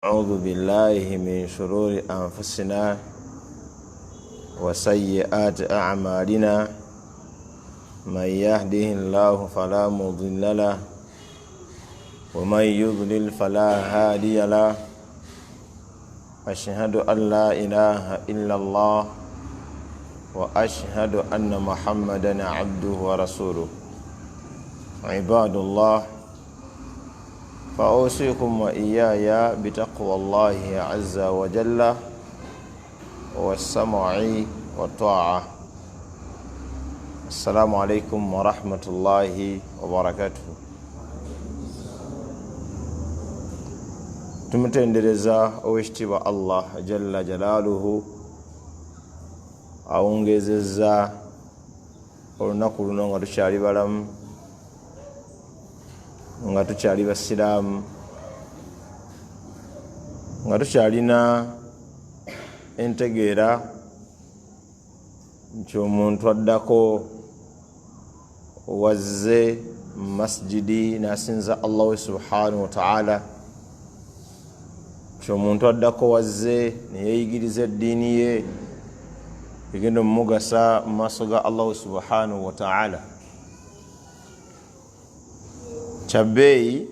أعوذ بالله من شرور أنفسنا وسيئات أعمالنا من يهده الله فلا مضل له ومن يضلل فلا هادي له أشهد أن لا إله إلا الله وأشهد أن محمدا عبده ورسوله عباد الله فأوصيكم وإياي بتقوى الله عز وجل والسمع والطاعة. السلام عليكم ورحمة الله وبركاته. tumutendereza owekitiibwa Allah jalla jalaaluhu awongezezza olunaku luno nga tukyali balamu, nga tukyali basiraamu, nga tukyalina entegeera nti omuntu addako wazze mu masjidi n'asinza Allah subhanahu wa ta'ala, nti omuntu addako wazze neyeeyigiriza eddiini ye egenda omumugasa mu maaso ga Allah subhanahu wa ta'ala. Kyabbeeyi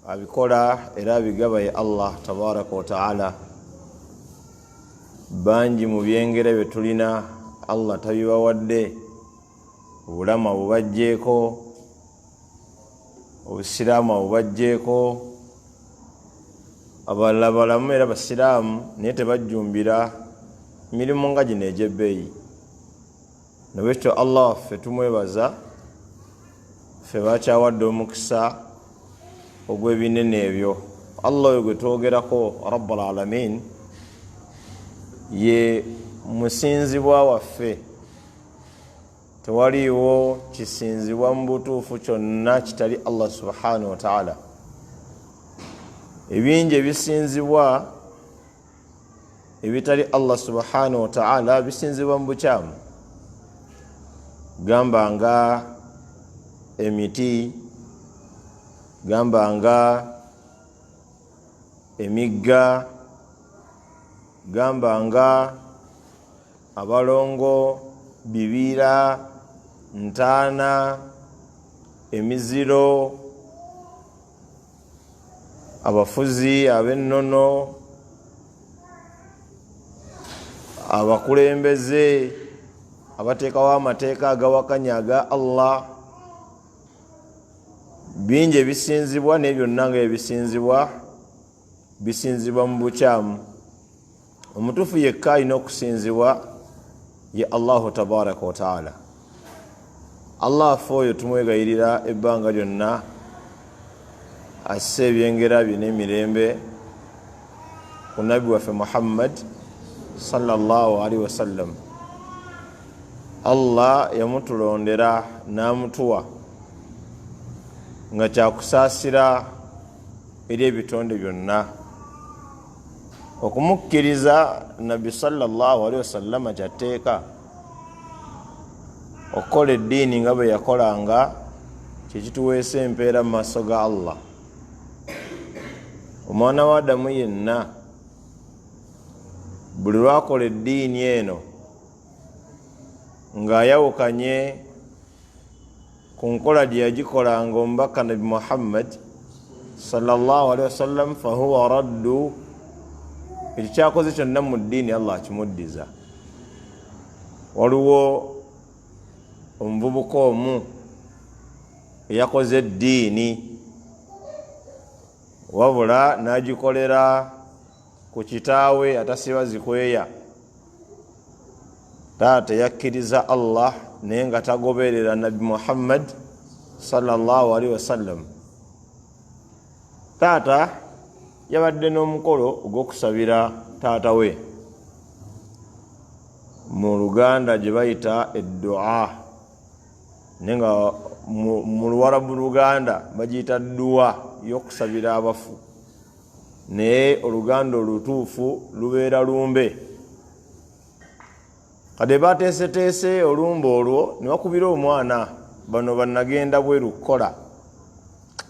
abikola era abigaba ye Allah tabaraka wa ta'ala. Bangi mu byengera bye tulina Allah tabibawadde, obulamu abubajjeeko, obusiraamu abubajjeeko, abalala balamu era basiraamu naye tebajjumbira mirimu nga gino egy'ebbeeyi. Nolwekyo Allah waffe tumwebaza, ffe bakyawadde omukisa ogw'ebinene ebyo. Allah oyo gwe twogerako Rabbul Alamin ye musinzibwa waffe, tewaliiwo kisinzibwa mu butuufu kyonna kitali Allah subhanahu wa ta'ala. Ebingi ebisinzibwa ebitali Allah subhanahu wa ta'ala bisinzibwa mu bukyamu, gamba nga emiti, gamba nga emigga, gamba nga abalongo, bibira, ntaana, emiziro, abafuzi ab'ennono, abakulembeze abateekawo amateeka agawakanya aga Allah. Bingi ebisinzibwa naye byonna nga bisinzibwa mu bukyamu. Omutuufu yekka alina okusinzibwa ye Allahu tabaraka wa ta'ala. Allah affe oyo tumwegayirira ebbanga lyonna asse ebyengera bye n'emirembe ku nabbi waffe Muhammad sallallahu alaihi wasallam. Allah yamutulondera n'amutuwa nga kyakusaasira eri ebitonde byonna. Okumukkiriza nabbi sallallahu alaihi wasallam kyateeka. Okukola eddiini nga bwe yakolanga kyekituweesa empeera mu maaso ga Allah. Omwana wa Adamu yenna buli lwakola eddiini eno ng'ayawukanye ku nkola gye yagikolanga omubaka nabi Muhammad sallallahu alaihi wasallam, fahuwa raddu. Ekyo kyakoze kyonna mu ddiini Allah akimuddiza. Waliwo omuvubuka omu eyakoze eddiini wabula n'agikolera ku kitaawe atasiba zikweya. Taata yakkiriza Allah naye nga tagoberera nabi Muhammad sallallahu alaihi wasallam. Taata yabadde n'omukolo ogw'okusabira taata we mu Luganda gye bayita eddua, naye nga mu Luwarabu Luganda bagiyita dduwa y'okusabira abafu, naye Oluganda olutuufu lubeera lumbe. Kade bateeseteese olumbe olwo ne bakubira omwana, bano bannagenda bweru kukola,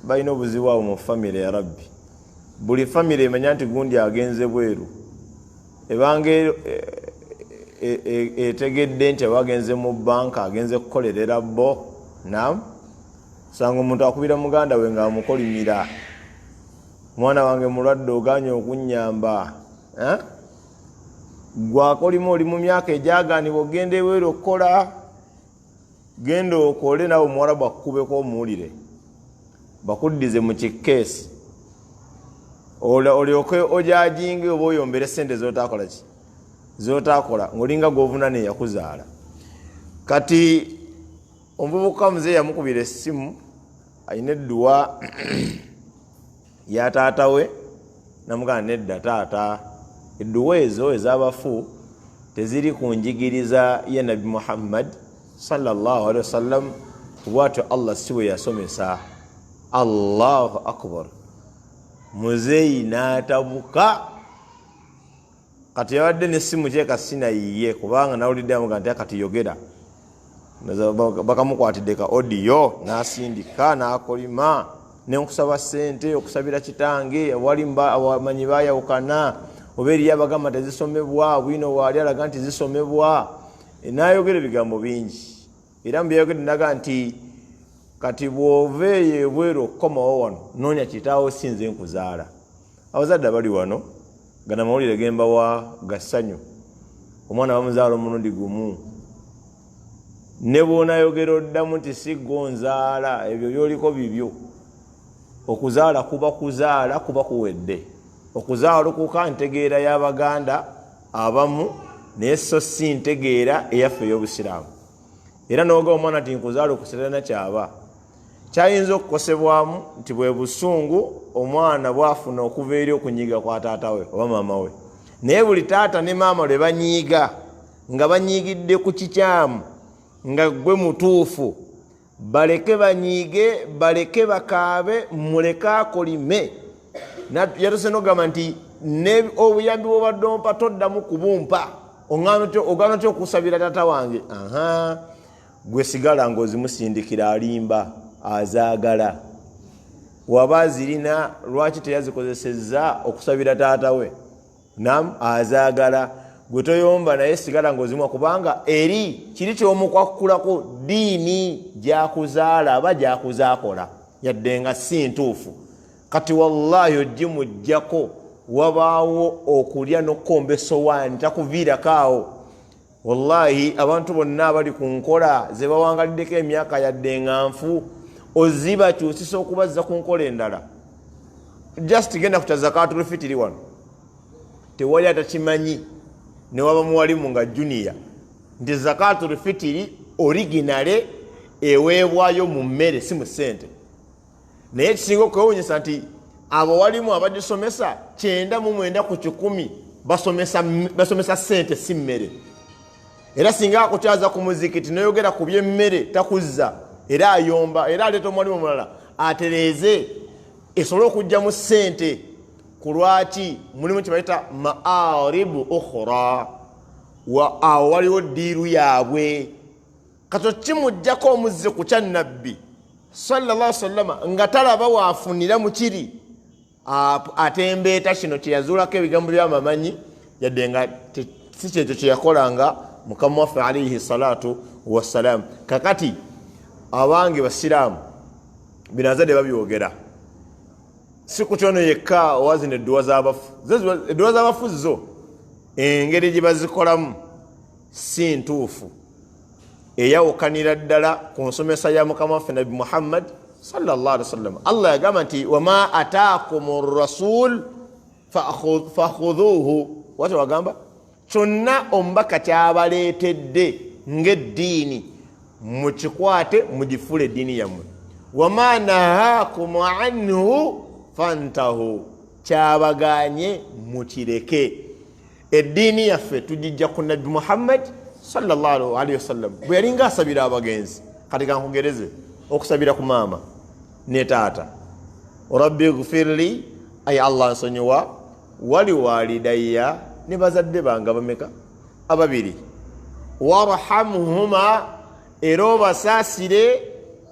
balina obuzibu abo mu famire ya Rabbi. buli family emanya nti gundi agenze bweru ebange etegedde nti abagenze mu banka agenze kukolerera bo nam sanga omuntu akubira muganda we nga amukolimira mwana wange mulwadde oganye okunyamba gwakolima oli mu myaka ejaganibwa ogende bweru okukola genda okole nawe omuwarabu akukubeko omuwulire bakuddize mu kikeesi olyoke ojajinge oba oyombere sente zotakola ki zotakola ng'olinga govunane yakuzaala kati omuvubuka muze yamukubira essimu ayina edduwa ya taata we namugamba nedda taata edduwa ezo ez'abafu teziri ku njigiriza ya nabi Muhammad sallallahu alaihi wasallam bwatyo Allah siwe yasomesa. Allahu akbar. Muzeyi n'atabuka kati yawadde n'essimu kye kasina yiye kubanga nawulidde amuga nti kati yogera bakamukwatidde ka audio n'asindika n'akolima n'okusaba ssente okusabira kitange abamanyi baayawukana oba eriyo abagamba tezisomebwa bwino waali alaga nti zisomebwa n'ayogera ebigambo bingi era mu byayogedde naga nti kati bw'oveeyo ebweru okukomawo wano noonya kitaawo sinze nkuzaala. Abazadde bali wano gana mawulire gemba wa gassanyu omwana bamuzaala omulundi gumu ne bw'onayogera oddamu nti siggonzaala ebyo byoliko bibyo. Okuzaala kuba kuwedde. Okuzaala okuka ntegeera y'Abaganda abamu naye so si ntegeera eyaffe ey'Obusiraamu. Era n'oga omwana nti nkuzaala okuserana kyaba kyayinza okukosebwamu nti bwe busungu omwana bwafuna okuva eri okunyiiga kwa taata we oba maama we. Naye buli taata ne maama lwe banyiiga nga banyiigidde ku kikyamu nga gwe mutuufu, baleke banyiige, baleke bakaabe, muleke akolime. Yatuse n'ogamba nti obuyambi bw'obadde ompa toddamu kubumpa ogaana otya okusabira taata wange. Gwe sigala ng'ozimusindikira alimba azaagala. Waba azirina lwaki teyazikozesezza okusabira taata we? Nam azaagala. Gwe toyomba naye sigala ng'ozimuwa kubanga eri kiri ky'omukwakulako diini gyakuzaala aba gyakuzaakola yadde nga si ntuufu. Kati wallahi ogimujjako wabaawo okulya n'okkomba essowaani takuviirakaawo. Wallahi abantu bonna abali ku nkola ze bawangaliddeko emyaka yadde nga nfu ozibakyusisa okubazza ku nkola endala. Just genda ku zakaatul fitiri wano tewali atakimanyi ne waba muwalimu nga junior nti zakaatul fitiri originale eweebwayo mu mmere si mu ssente. Naye ekisinga okwewuunyisa nti abo walimu abagisomesa 99 ku 100 basomesa ssente si mmere. Era singa akutyaza ku muzikiti noyogera ku by'emmere takuzza era ayomba era aleeta omwalimu omulala atereeze esobole okujja mu ssente ku lwaki mulimu kye bayita maaribu ukhra awo waliwo ddiiru yaabwe. Kato kimujjako omuzze ku kya nabbi sallallahu alaihi wasallam nga talaba waafunira mu kiri atembeeta kino kye yazuulako ebigambo by'amamanyi yadde nga si kyekyo kye yakolanga Mukama waffe alayhi salatu wassalam. Kakati abange basiraamu binazadde babyogera si ku kyono yekka owazina edduwa z'abafu. Edduwa z'abafu zo engeri gye bazikolamu si ntuufu eyawukanira ddala ku nsomesa ya Mukama waffe Nabi Muhammad sallallahu alaihi wasallam. Allah yagamba nti wama ataakumur rasul fakhudhuhu wate wagamba kyonna omubaka kyabaleetedde ng'eddiini mukikwate mugifule eddiini yammwe. Wama nahaakum anhu fantahu kyabaganye mukireke. Eddiini yaffe tugijja ku Nabi Muhammad sallallahu alaihi wasallam bwe yalinga asabira abagenzi. Kati kankugereze okusabira ku maama ne taata rabbi ghfirli ay Allah nsonyiwa wali walidayya ne bazadde bange bameka ababiri warhamhuma era obasaasire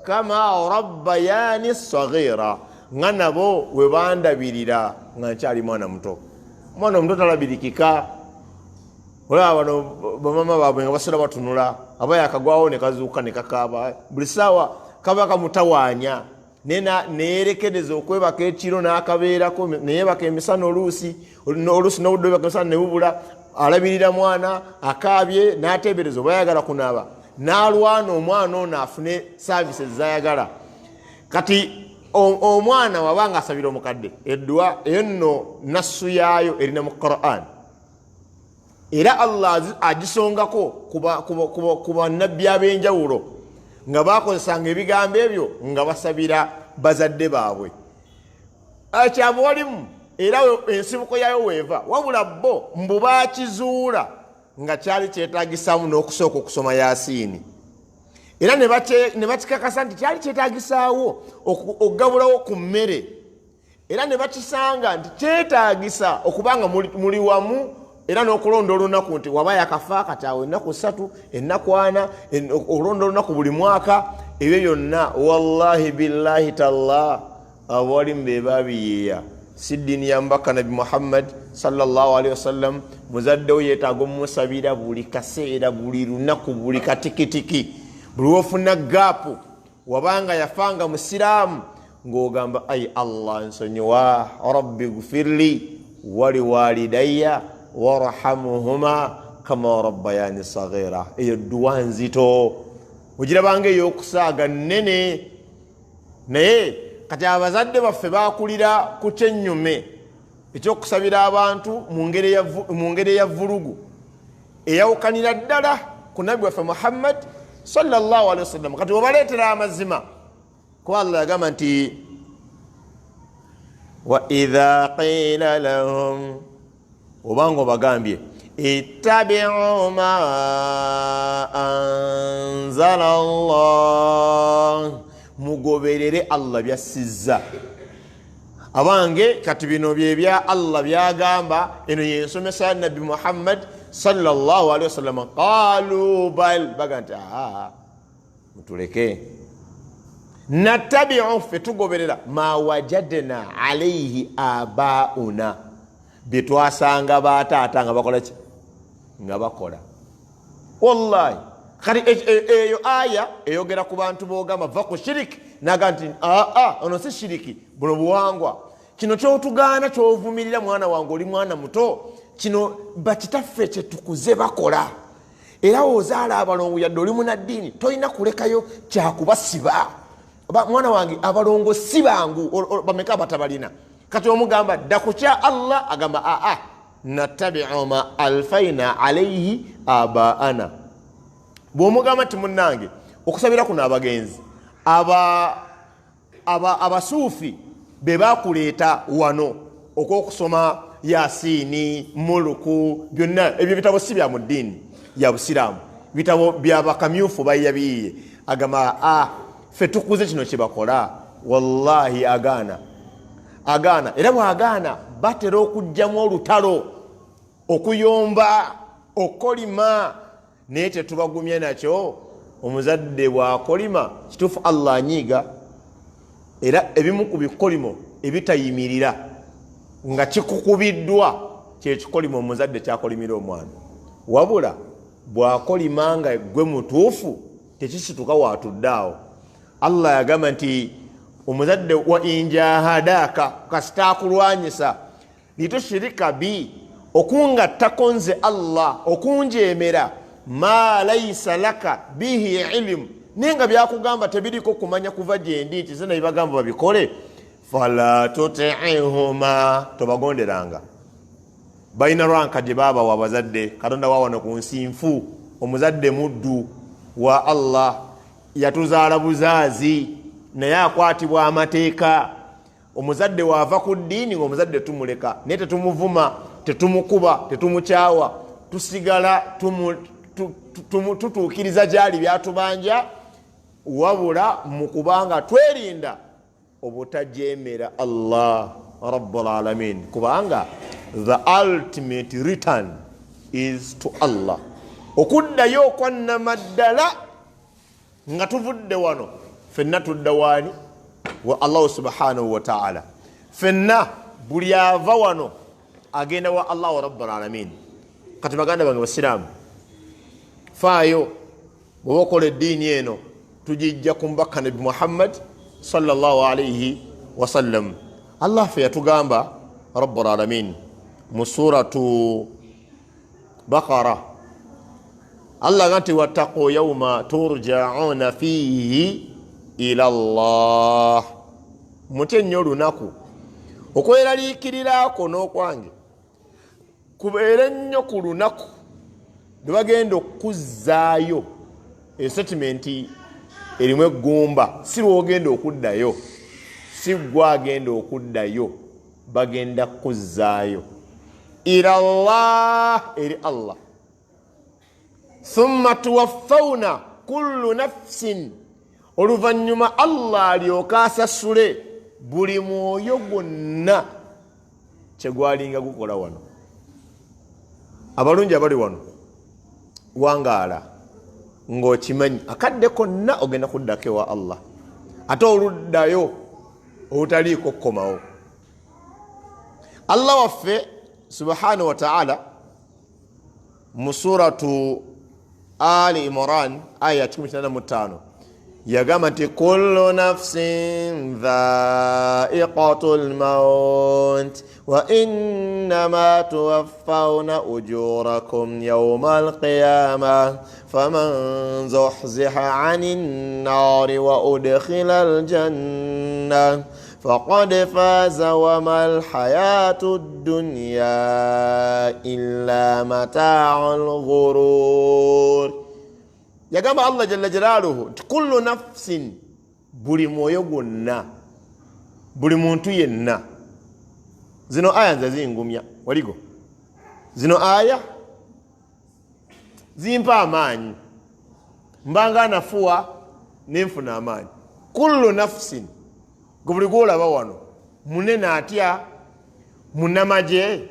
kama rabbayani saghira nga nabo we bandabirira nga nkyali mwana muto. Mwana omuto talabirikika. Olaba bano bamama baabwe nga basula batunula, abaya akagwawo ne kazuuka ne kakaaba. Buli ssaawa kaba kamutawaanya neerekereza okwebaka ekiro n'akabeerako, neyeebaka emisana oluusi n'obudde bwebaka emisana ne bubula. Alabirira mwana akaabye n'ateebereza oba ayagala kunaaba, n'alwana omwana ono afune saavisi zayagala. Kati omwana wabanga asabira omukadde eddwa eyo nno nassu yaayo erina mu Qur'an, era Allah agisongako ku bannabbi ab'enjawulo nga bakozesanga ebigambo ebyo nga basabira bazadde baabwe. Akyava walimu era ensibuko yayo weeva, wabula bo mbu bakizuula nga kyali kyetaagisaamu n'okusooka okusoma Yaasiini, era ne bakikakasa nti kyali kyetaagisaawo okugabulawo ku mmere, era ne bakisanga nti kyetaagisa okubanga muli wamu, era n'okulonda olunaku nti waba yakafa kati awo ennaku 3 ennaku 4 okulonda olunaku buli mwaka. Ebyo byonna wallahi billahi tallah abawalimu be babiyeeya, si ddiini ya mbaka Nabi Muhammad sallallahu alaihi wasallam. Muzaddewo yeetaaga omusabira buli kaseera, buli lunaku, buli katikitiki, buli wofuna gaapu. Wabanga yafanga musiraamu ng'ogamba ayi Allah nsonyiwa, rabbi gfirli wali walidayya warhamuhuma kama rabbayani saghira. Eyo dduwa nzito ogirabanga ey'okusaaga nnene, naye kati abazadde baffe bakulira ku kyennyume ekyokusabira abantu mu ngeri ya vulugu eyawukanira ddala ku nabbi waffe Muhammad sallallahu alaihi wasallam. Kati obaleetera amazima kuba Allah yagamba nti wa idha qila lahum, obanga obagambye ittabi'u ma anzala Allah, mugoberere Allah byassizza. Abange kati bino byebya Allah byagamba, eno yensomesa ya Nabbi Muhammad sallallahu alaihi wasallam. Qalu bal, baganta mutuleke, nattabi'u, fe tugoberera ma wajadna alayhi abauna, betwasanga bataata nga bakola ki, nga bakola. Wallahi kati eyo aya eyogera ku bantu bogamba va ku shiriki, naga nti ono si shiriki, buno buwangwa. Kino kyotugaana kyovumirira mwana wange, oli mwana muto, kino bakitaffe kyetukuze bakola. Era ozaala abalongo yadde oli munaddiini tolina kulekayo kyakubasiba. Mwana wange abalongo si bangu, bameka batabalina. Kati omugamba dda ku kya Allah, agamba nattabi'u ma alfaina alayhi abaana. Bw'omugamba ti munnange okusabira kuno abagenzi abasuufi be bakuleeta wano okwokusoma Yaasiini, Muluku, byonna ebyo bitabo si bya mu ddiini ya Busiraamu, bitabo bya bakamyufu bayabiye. Agamba fe tukuze kino kye bakola. Wallahi agaana, era bw'agaana batera okujjamu olutalo, okuyomba, okolima. Naye tetubagumya nakyo. Omuzadde bw'akolima kituufu Allah anyiiga, era ebimu ku bikolimo ebitayimirira nga kikukubiddwa kyekikolimo omuzadde kyakolimira omwana. Wabula bw'akolima nga gwe mutuufu tekisituka waatuddaawo. Allah yagamba nti omuzadde wa injahadaka, kasitaakulwanyisa litushirika bi, okungattako nze Allah, okunjeemera, ma laysa laka bihi ilmu, nenga byakugamba tebiriko kumanya kuva gyendi nti zina bibagamba babikole, fala tuti'ihuma, tobagonderanga. Balina ranka gye baba wa bazadde. Katonda wawano ku nsi nfu, omuzadde muddu wa Allah, yatuzaala buzaazi naye akwatibwa amateeka. Omuzadde waava ku ddiini ng'omuzadde tumuleka, naye tetumuvuma, tetumukuba, tetumukyawa, tusigala tutuukiriza gyali byatubanja, wabula mu kubanga twerinda obutajeemera Allah Rabbul Alamin, kubanga the ultimate return is to Allah. Okuddayo okwannamaddala nga tuvudde wano, fenna tudda waani? wa Allah subhanahu wa ta'ala. Fenna buli ava wano agenda wa Allah rabbul alamin. Kati baganda bange basiramu, faayo bwokola eddiini eno tujijja kumbaka nabi Muhammad sallallahu alayhi wa sallam. Allah fe yatugamba rabbul alamin mu suratu Baqara, Allah ganti wattaqu yawma turja'una fihi ila Allah. Mutennyo olunaku okweraliikirirako n'okwange kubeere nnyo ku lunaku lwe bagenda okuzzaayo esetimenti erimu eggumba. Si lwogenda okuddayo, si gwagenda okuddayo, bagenda kuzzaayo ila Allah, eri Allah. Thumma tuwaffawna kullu nafsin, oluvannyuma Allah alyoka asasule buli mwoyo gwonna kyegwalinga gukola wano. Abalungi abali wano wangaala ng'okimanyi akadde konna ogenda kuddako ewa Allah, ate oluddayo obutaliiko kukomawo. Allah waffe subhanahu wa ta'ala mu suratu Ali Imran aya 15 yagamba nti kullu nafsin dha'iqatul maut wa innama tuwaffawna ujurakum yawmal qiyamah faman zuhziha 'anil nari wa udkhilal jannah faqad faza wa mal hayatud dunya illa mata'ul ghurur. Yagamba Allah jalla jalaluhu kullu nafsin, buli mwoyo gwonna, buli muntu yenna. Zino aya nze zingumya waligo, zino aya zimpa amaanyi, mbanga nafuwa nenfuna amaanyi. Kullu nafsin, buli gwolaba wano munene atya, munamaje,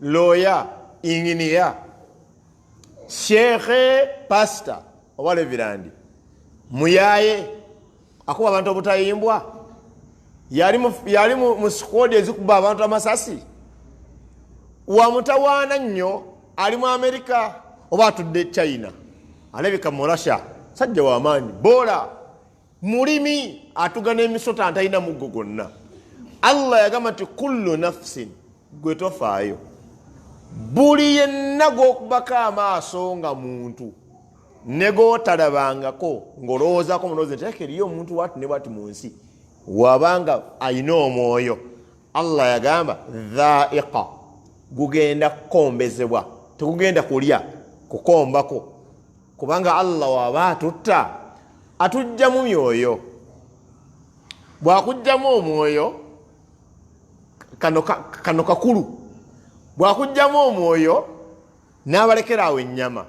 lawyer, engineer, shekhe, pastor oba levirandi, muyaye akuba abantu obutayimbwa, yali mu squad ezikuba abantu amasasi, wamutawaana nnyo ali mu America oba atudde China, alabika mu Russia, sajja w'amaanyi, bola mulimi atugana emisota antalina muggo gonna. Allah yagamba nti kullu nafsin, gwe tofaayo, buli yenna gw'okubako amaaso nga muntu negootalabangako ng'olowoozako mulowoozi nti eriyo omuntu wati ne bwati mu nsi, wabanga ayina omwoyo. Allah yagamba dha'iqa, gugenda kukombezebwa, tegugenda kulya kukombako, kubanga Allah waba atutta atujjamu myoyo. Bwakujjamu omwoyo kano kakulu, bwakujjamu omwoyo n'abalekerawo ennyama,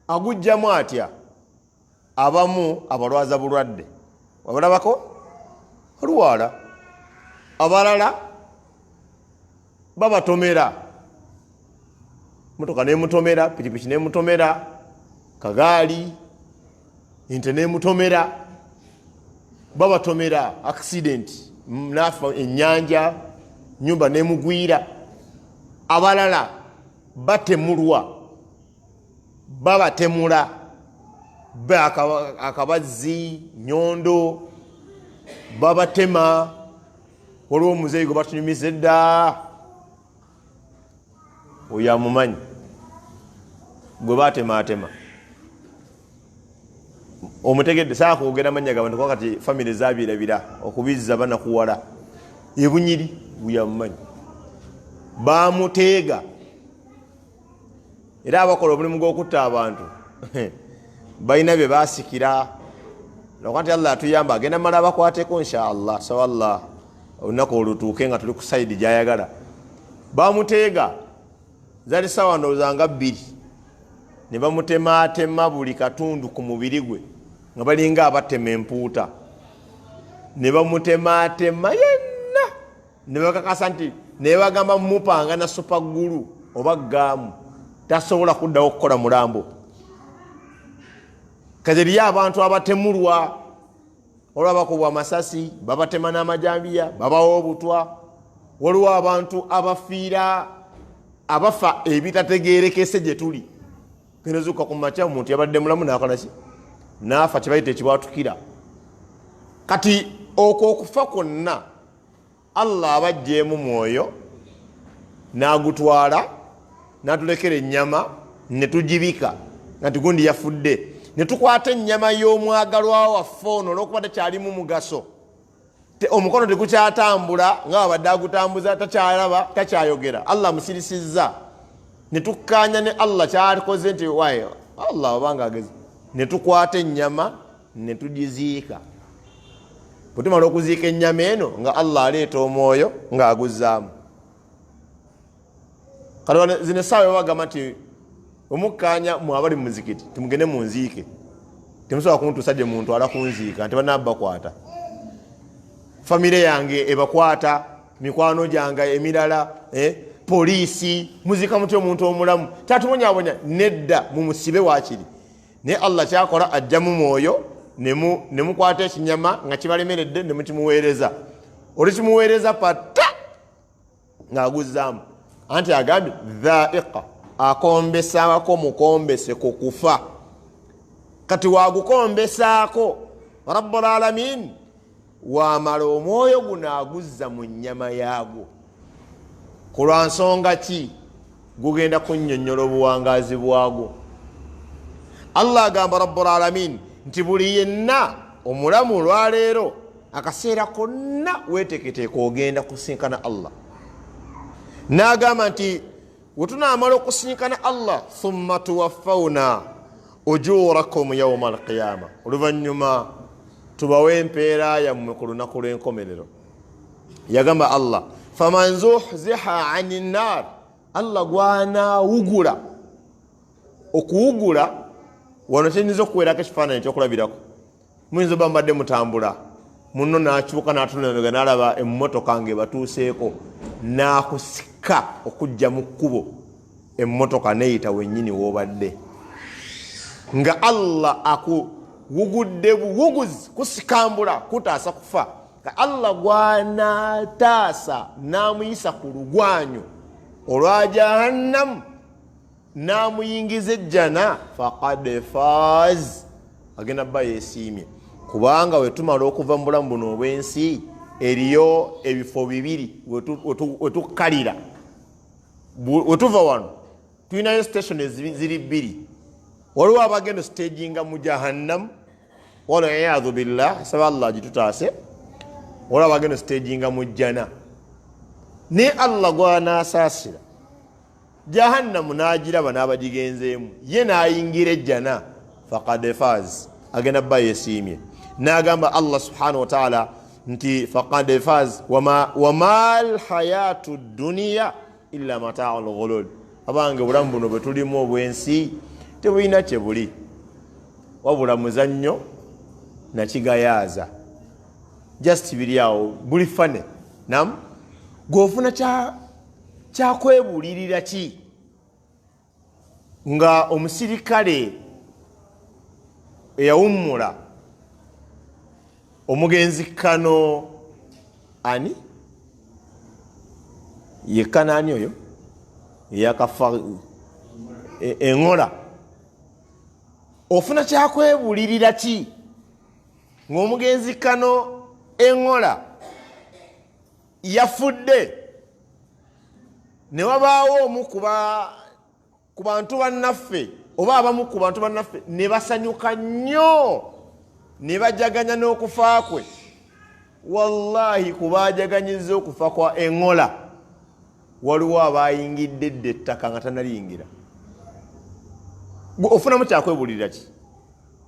agujjamu atya? Abamu abalwaza bulwadde, wabalabako olwala, abalala babatomera, motoka nemutomera, pikipiki nemutomera, kagaali ente nemutomera, babatomera accident, nafa ennyanja, nyumba nemugwira. Abalala batemulwa, babatemula, akabazzi, nyondo, babatema, waliwo omuzeeyi gwe batunyumiza dda, oyo amumanyi gwe batematema. Omutegedde saa kwogera mannya gabantu kwa kati family zabirabira okubizza banakuwala ebunyiri buyamumanyi, bamuteega era abakola omulimu gw'okutta abantu balina bye basikira. Nokati Allah atuyamba agenda mala abakwateko inshallah, sawallah olunaku olutuuke nga tuli ku saidi gyayagala. Bamuteega zali sawa ndowooza nga 2 ne bamutematema buli katundu ku mubiri gwe nga balinga abatema empuuta, ne bamutematema yenna, ne bakakasa nti ne bagamba mupanga na supagulu oba gaamu tasobola kuddawo okukola mulambo. Kazeriyo abantu abatemulwa, olwabakubwa amasasi babatema n'amajambiya babawa obutwa waliwo abantu abafa ebitategeerekese gye tuli genezuuka ku makya omuntu yabadde mulamu nakolaki naafa kyebayita ekibwatukira kati okwo okufa kwonna Allah abajjeemu mwoyo n'agutwala n'atulekera ennyama ne tugibika nga tigundi yafudde ne tukwata ennyama y'omwagalwa waffe ono olw'okuba takyalimu mugaso omukono tegukyatambula nga abadde agutambuza takyalaba takyayogera Allah musirisizza ne tukkaanya ne Allah kyalikoze nti waye Allah obanga agezi ne tukwata ennyama ne tugiziika bwe tumala okuziika ennyama eno nga Allah aleeta omwoyo ng'aguzzaamu kati zino essaawa bagamba nti omukkaanya mwabali mu muzikiti tumugende mu nziike temusobola kuntuusa gye muntu ala kunziika nti banabbakwata famire yange ebakwata mikwano gyange emirala poliisi muzika mutya omuntu omulamu tatumonyaabonya nedda mumusibe wakiri naye Allah kyakola ajjamu mwoyo ne mukwata ekinyama nga kibalemeredde ne mukimuweereza olikimuweereza pata ng'aguzzaamu anti agambye dhaiqa akombesaako mukombese ku kufa kati wagukombesaako rabbul alamin wamala omwoyo guno aguzza mu nnyama yaagwo ku lwa nsonga ki gugenda kunnyonnyola obuwangaazi bwagwo Allah agamba rabbul alamin nti buli yenna omulamu olwaleero akaseera konna weeteeketeeka ogenda kusinkana Allah n'agamba nti wetunaamala okusinkana Allah thumma tuwaffawna ujurakum yawma alqiyama oluvannyuma tubawe empeera yammwe ku lunaku lw'enkomerero yagamba Allah faman zuhziha ani nnar Allah gwanaawugula okuwugula wano kyenyinza okuweerako ekifaananyi ekyokulabirako muyinza oba mbadde mutambula munno n'akyuka n'atunamega n'alaba emmotoka ng'ebatuuseeko n'akusika okujja mu kkubo emmotoka neeyita wennyini w'obadde nga Allah akuwugudde buwuguzi kusikambula kutaasa kufa ka Allah gwanaataasa n'amuyisa ku lugwanyu olwa jahannamu n'amuyingiza ejjana faqad faaz agenda bba yeesiimye kubanga wetumala okuva mu bulamu buno obw'ensi eriyo ebifo bibiri wetukkalira wetuva wano tulinayo station ziri bbiri waliwo abagenda staginga mu jahannamu wala iyadhu billah saba Allah gitutaase waliwo abagenda staginga mu jjana ne Allah gwanaasaasira jahannamu n'agiraba n'abagigenzeemu ye n'ayingira ejjana faqad faaz agenda bba yeesiimye n'agamba Allah subhanahu wa ta'ala nti faqad faaz wama alhayatu dunya illa mata'ul ghulul abange bulamu buno bwe tulimu obw'ensi tebulina kye buli wabula muzannyo nakigayaaza just biri awo buli fane nam gw'ofuna kyakwebuulirira ki nga omusirikale eyawummula omugenzi Kano ani ye Kanaani oyo eyakafa eŋola ofuna kyakwebuulirira ki ng'omugenzi Kano eŋola yafudde ne wabaawo omu ku bantu bannaffe oba abamu ku bantu bannaffe ne basanyuka nnyo ne bajaganya n'okufa kwe wallahi kubajaganyiza okufa kwa eŋola waliwo abayingidde edda ettaka nga tanaliyingira ofunamu kyakwebuulirira ki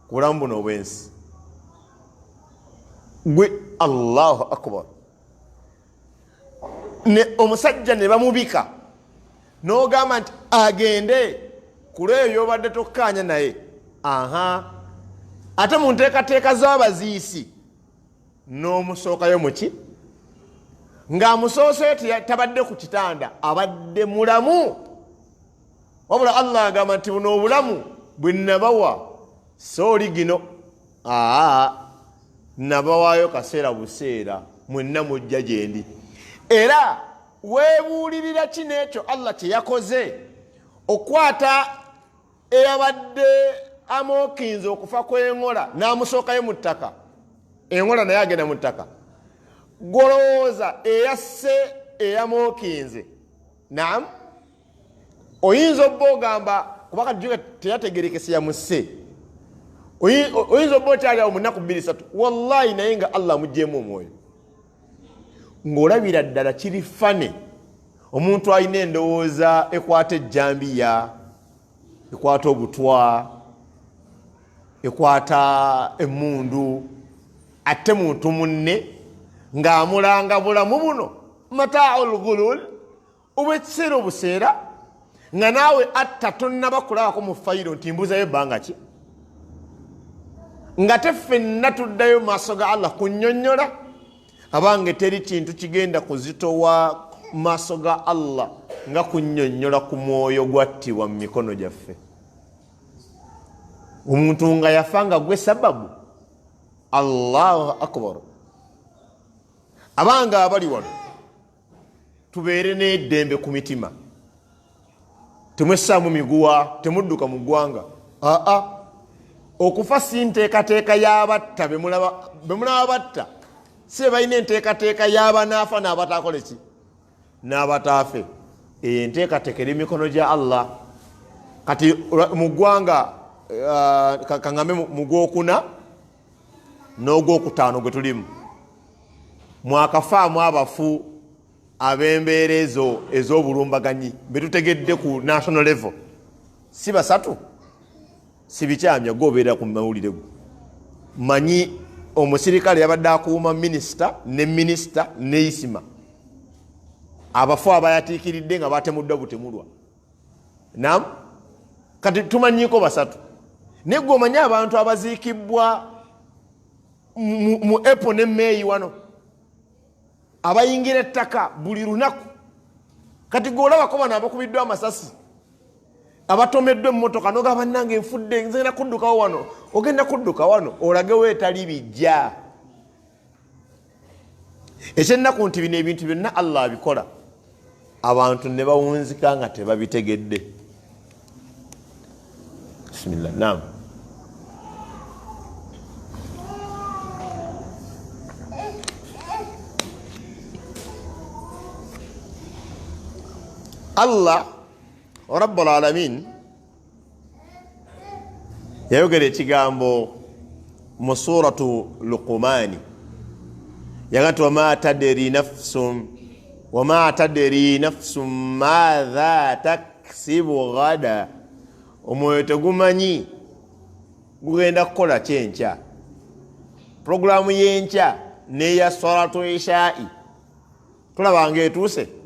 ku bulamu buno obw'ensi gwe Allahu akbar ne omusajja ne bamubika n'ogamba nti agende kulweyo yobadde tokkaanya naye ate mu nteekateeka z'abaziisi n'omusookayo muki ng'amusooseyo tabadde ku kitanda abadde mulamu wabula Allah agamba nti buno obulamu bwe nabawa sooli gino nabawaayo kaseera buseera mwenna mujja gye ndi era weebuulirira kino ekyo Allah kye yakoze okwata eyabadde amookinze okufa kw'engola n'amusookayo mu ttaka engola naye agenda mu ttaka golowooza eyasse eyamookinze naam oyinza obba ogamba kubaka tujuga teyategerekese yamusse oyinza obba okyaliawo mu nnaku 2-3 wallahi naye nga Allah amugjeemu omwoyo ng'olabira ddala kiri fane omuntu alina endowooza ekwata ejjambiya ekwata obutwa ekwata emmundu ate muntu munne ng'amulanga bulamu buno mata'ul ghulul obwekiseera obuseera nga naawe atta tonnaba kulabako mu fayiro nti mbuzayo ebbanga ki nga teffenna tuddayo maaso ga Allah kunnyonnyola abange teri kintu kigenda kuzitowa maaso ga Allah nga kunnyonnyola ku mwoyo gwattibwa mu mikono gyaffe omuntu nga yafa nga gwe sababu Allahu akbar abanga abali wano tubeere n'eddembe ku mitima temwessaamu miguwa temudduka mu ggwanga okufa si nteekateeka y'abatta be mulaba batta si balina enteekateeka y'abanaafa n'abataakole ki n'abataafe enteekateeka eri mikono gya Allah kati mu ggwanga kaŋŋambe mu gwokuna n'ogwokutaano gwe tulimu mwakafaamu abafu ab'embeera ezo ez'obulumbaganyi betutegedde ku national level si 3 si bikyamya gobeera ku mawulire gwo manyi omusirikale yabadde akuuma minisita ne minisita ne isima abafu abayatiikiridde nga batemuddwa butemulwa nam kati tumanyiko 3 naye gwe omanyi abantu abaziikibwa mu April ne May wano abayingira ettaka buli lunaku kati golabako bano abakubiddwa amasasi abatomeddwa emmotoka noga bannange enfudde nzena kuddukawo wano ogenda kudduka wano olage weetali bijja ekyennaku nti bino ebintu byonna Allah abikola abantu ne bawunzika nga tebabitegedde bismillah naam Allah Rabbul Alamin yayogera ekigambo mu suratu Luqmani yagati wama tadri nafsun madha taksibu ghada omwoyo tegumanyi gugenda kukola kyenkya programu y'enkya neya salatu ishai tulabanga etuuse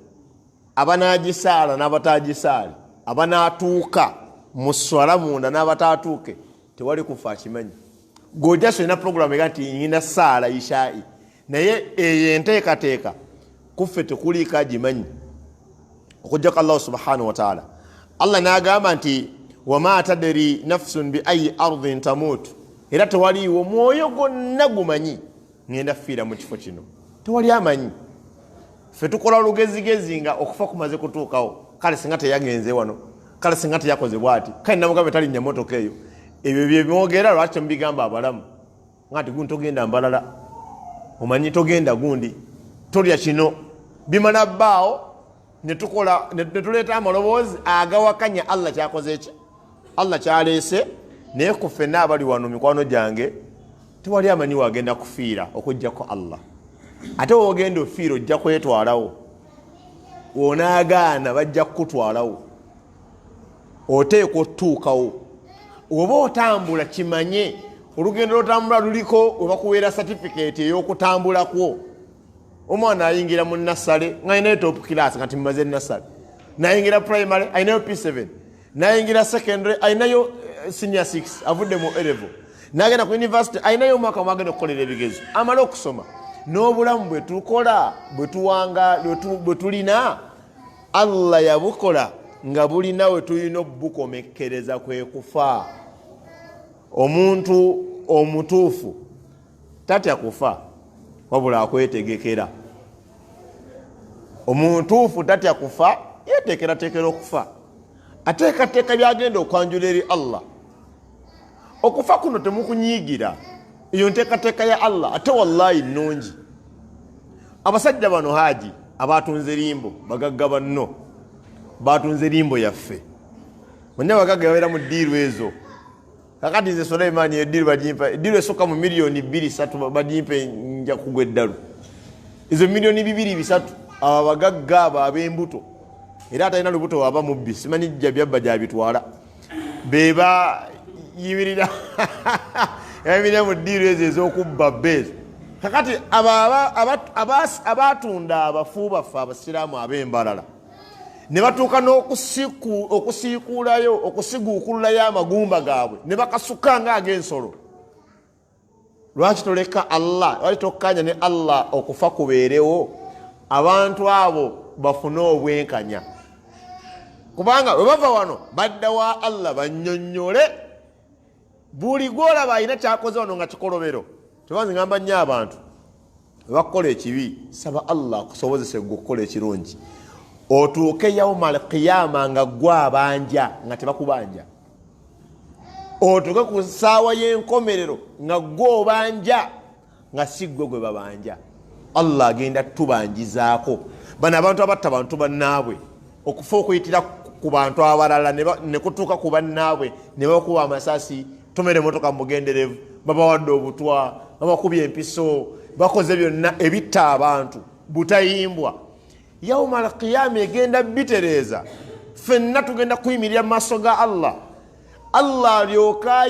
abanagisaala n'abatagisaali abanatuuka mu swala munda n'abatatuuke tewali kufa akimanyi gojja sina programu ega nti nyina saala ishai naye eyo enteekateeka kuffe tekuliika gimanyi okujjako Allah subhanahu wa ta'ala Allah n'agamba nti wama tadri nafsun bi ayi ardhin tamut era tewaliiwo mwoyo gonna gumanyi ngenda fiira mu kifo kino tewali amanyi ffe tukola olugezigezi nga okufa kumaze kutuukawo kale singa teyagenze wano kale singa teyakoze bwati kale namugambe talinnya motoka eyo ebyo byemwogera lwaki temubigamba abalamu nga nti gundi togenda mbalala omanyi togenda gundi tolya kino bimala bbaawo netuleeta amaloboozi agawakanya Allah kyakoze eki Allah kyaleese naye ku ffenna abali wano mikwano gyange tewali amanyi wagenda kufiira okujjako Allah ate wogenda ofiira ojja kwetwalawo onaagaana bajja kukutwalawo oteekwa otuukawo oba otambula kimanye olugendo lotambula luliko webakuweera certificate ey'okutambulakwo omwana ayingira mu nassale ng'ayinayo top class nga timumaze nassale nayingira primary ayinayo P7 nayingira secondary ayinayo senior 6 avudde mu A-level nagenda ku university ayinayo omwaka mwagenda okukolera ebigezo amala okusoma n'obulamu bwe tukola bwe tulina Allah yabukola nga bulina we tulina obukomekkereza kwe kufa omuntu omutuufu tatya kufa wabula akwetegekera. Omuntuufu tatya kufa yeteekerateekera okufa, ateekateeka byagenda okwanjula eri Allah. Okufa kuno temukunyiigira, eyo nteekateeka ya Allah, ate wallahi nnungi. Abasajja bano haji abatunze limbo bagagga banno batunze limbo yaffe mwenna bagagga yabeera mu ddiiru ezo. Kakati nze Sulaimaani eddiiru bagimpa, eddiiru esooka mu miliyoni 2-3 bagimpe nja kugwa eddalu. Ezo miliyoni 2-3 aba bagagga abo ab'embuto, era atalina lubuto waba mubbi, simanyi jja byabba gyabitwala, beba yimirira yamirira mu ddiiru ezo ez'okubba beezo. Kakati abatunda abafu baffe abasiraamu ab'embalala ne batuuka n'okusiguukululayo amagumba gaabwe ne bakasuka ng'ag'ensolo. Lwaki toleka Allah, lwaki tokkanya ne Allah okufa kubeerewo, abantu abo bafune obwenkanya? Kubanga bwe bava wano badda wa Allah bannyonnyole buli gwolaba alina kyakoze wano nga kikolobero. Tebanzi ngamba nnyo abantu bakukola ekibi, saba Allah akusobozese gwe okukola ekirungi, otuuke yawmal qiyama nga gwe abanja nga tebakubanja, otuuke ku ssaawa y'enkomerero nga gwe obanja nga si gwe gwe babanja. Allah agenda tubanjizaako. Bano abantu abatta bantu bannaabwe, okufa okuyitira ku bantu abalala ne kutuuka ku bannaabwe ne bakuba amasasi, tomere emotoka mugenderevu, babawadde obutwa, babakubye empiso, bakoze byonna ebitta abantu butayimbwa. Yawmal qiyama egenda bitereeza, ffenna tugenda kuyimirira mu maaso ga Allah. Allah alyoka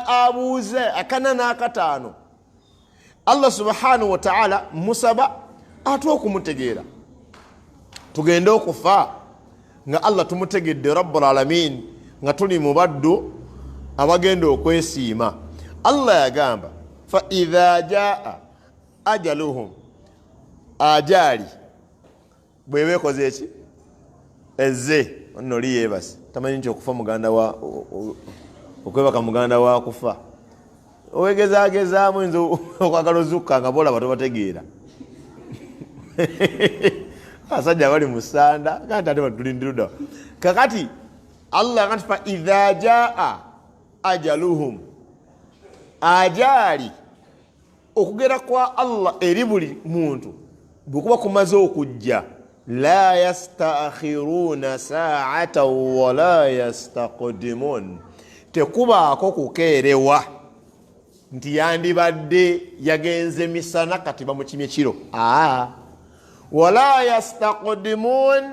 abuuze akana n'akataano. Allah subhanahu wa ta'ala musaba ate okumutegeera, tugende okufa nga Allah tumutegedde Rabbul Alamin, nga tuli mu baddu abagenda okwesiima. Allah yagamba fa idha jaa ajaluhum, ajali bwebeekoze eki ezze noli yeebase, tamanyi nti okufa muganda wa okwebaka muganda wa kufa. Owegezaagezaamu nze okwagala ozukka nga boolaba tobategeera. Abasajja abali mu ssanda kandi ate batulindiruda. Kakati Allah agamba fa idha jaa ajaluhum, ajali okugera kwa Allah eri buli muntu bwekuba kumaze okujja, la yastakhiruna sa'atan wala yastaqdimun, tekubaako kukeerewa nti yandibadde yagenze misana kati bamukimye kiro. Wala yastaqdimun,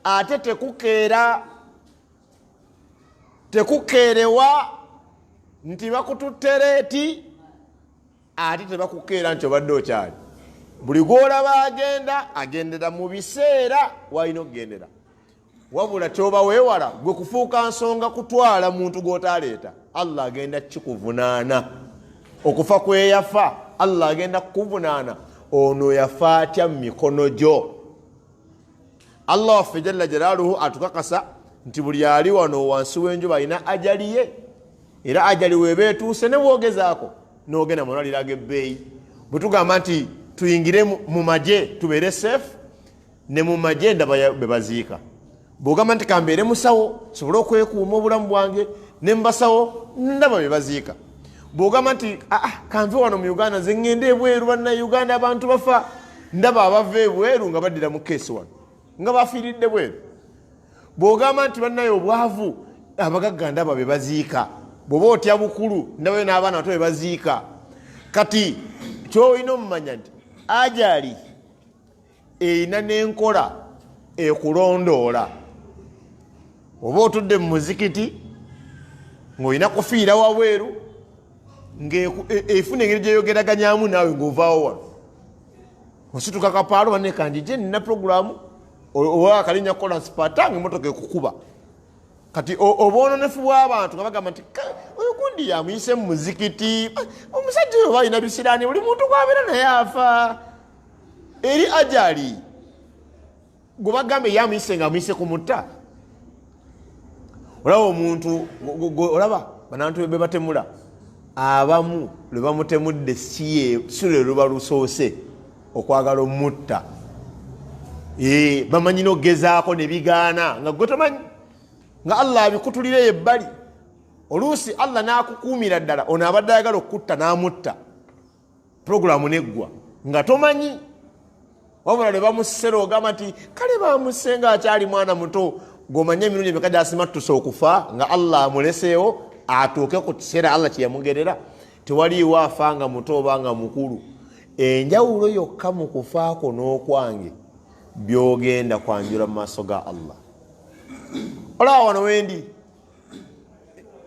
ate tekukeerewa nti bakututtereeti ate tebakukeera nti obadde okyali. Buli gwolaba agenda agendera mu biseera walina okugendera, wabula kyoba weewala gwe kufuuka nsonga kutwala muntu gw'otaleeta. Allah agenda kikuvunaana. Okufa kweyafa Allah agenda kukuvunaana. Ono yafa atya mu mikono gyo. Allah waffe jalla jalaaluhu atukakasa nti buli ali wano wansi w'enjuba alina ajali ye, era ajali weeba etuuse ne bwogezaako n'ogenda mu malwaliro ag'ebbeeyi. Bwe tugamba nti tuyingire mu magye tubeere safe, ne mu magye ndaba be baziika. Bw'ogamba nti kambeere musawo sobole okwekuuma obulamu bwange, ne mubasawo ndaba be baziika. Bw'ogamba nti kanve wano mu Uganda nze ŋŋende ebweru, bannayuganda abantu bafa, ndaba abava ebweru nga baddira mu keesi wano nga bafiiridde bweru. Bw'ogamba nti bannaye obwavu, abagagga ndaba be baziika. Bw'oba otya bukulu ndabayo n'abaana bato be baziika. Kati ky'olina omumanya nti ajali erina n'enkola ekulondoola. Oba otudde mu muzikiti ng'olina kufiira wabweru, ng'efuna engeri gy'oyogeraganyaamu naawe ng'ovaawo wano. Osituka kapaalo banne kanjije nina puroguramu oba akalinya kola sipata ng'emmotoka ekukuba. Kati obwononefu bw'abantu nga bagamba nti oyo gundi yamuyise mu muzikiti, omusajja oyo balina bisiraani, buli muntu gw'abeera naye afa. Eri ajali gwe bagambe yamuyise ng'amuyise ku mutta. Olaba omuntu olaba banantu be batemula abamu lwe bamutemudde si lwe luba lusoose okwagala omutta. Bamanyi n'ogezaako ne bigaana nga gwe tomanyi nga Allah abikutulira ebbali. Oluusi Allah n'akukuumira ddala ono abadde ayagala okutta n'amutta, puroguramu neggwa nga tomanyi. Wabula lwe bamussera ogamba nti kale bamusse nga akyali mwana muto, gomanye emirundi emeka gyasimattuse okufa nga Allah amuleseewo atuuke ku kiseera Allah kye yamugerera. Tewaliiwo afa nga muto oba nga mukulu. Enjawulo yokka mu kufaako n'okwange byogenda kwanjula mu maaso ga Allah. Olaba wano wendi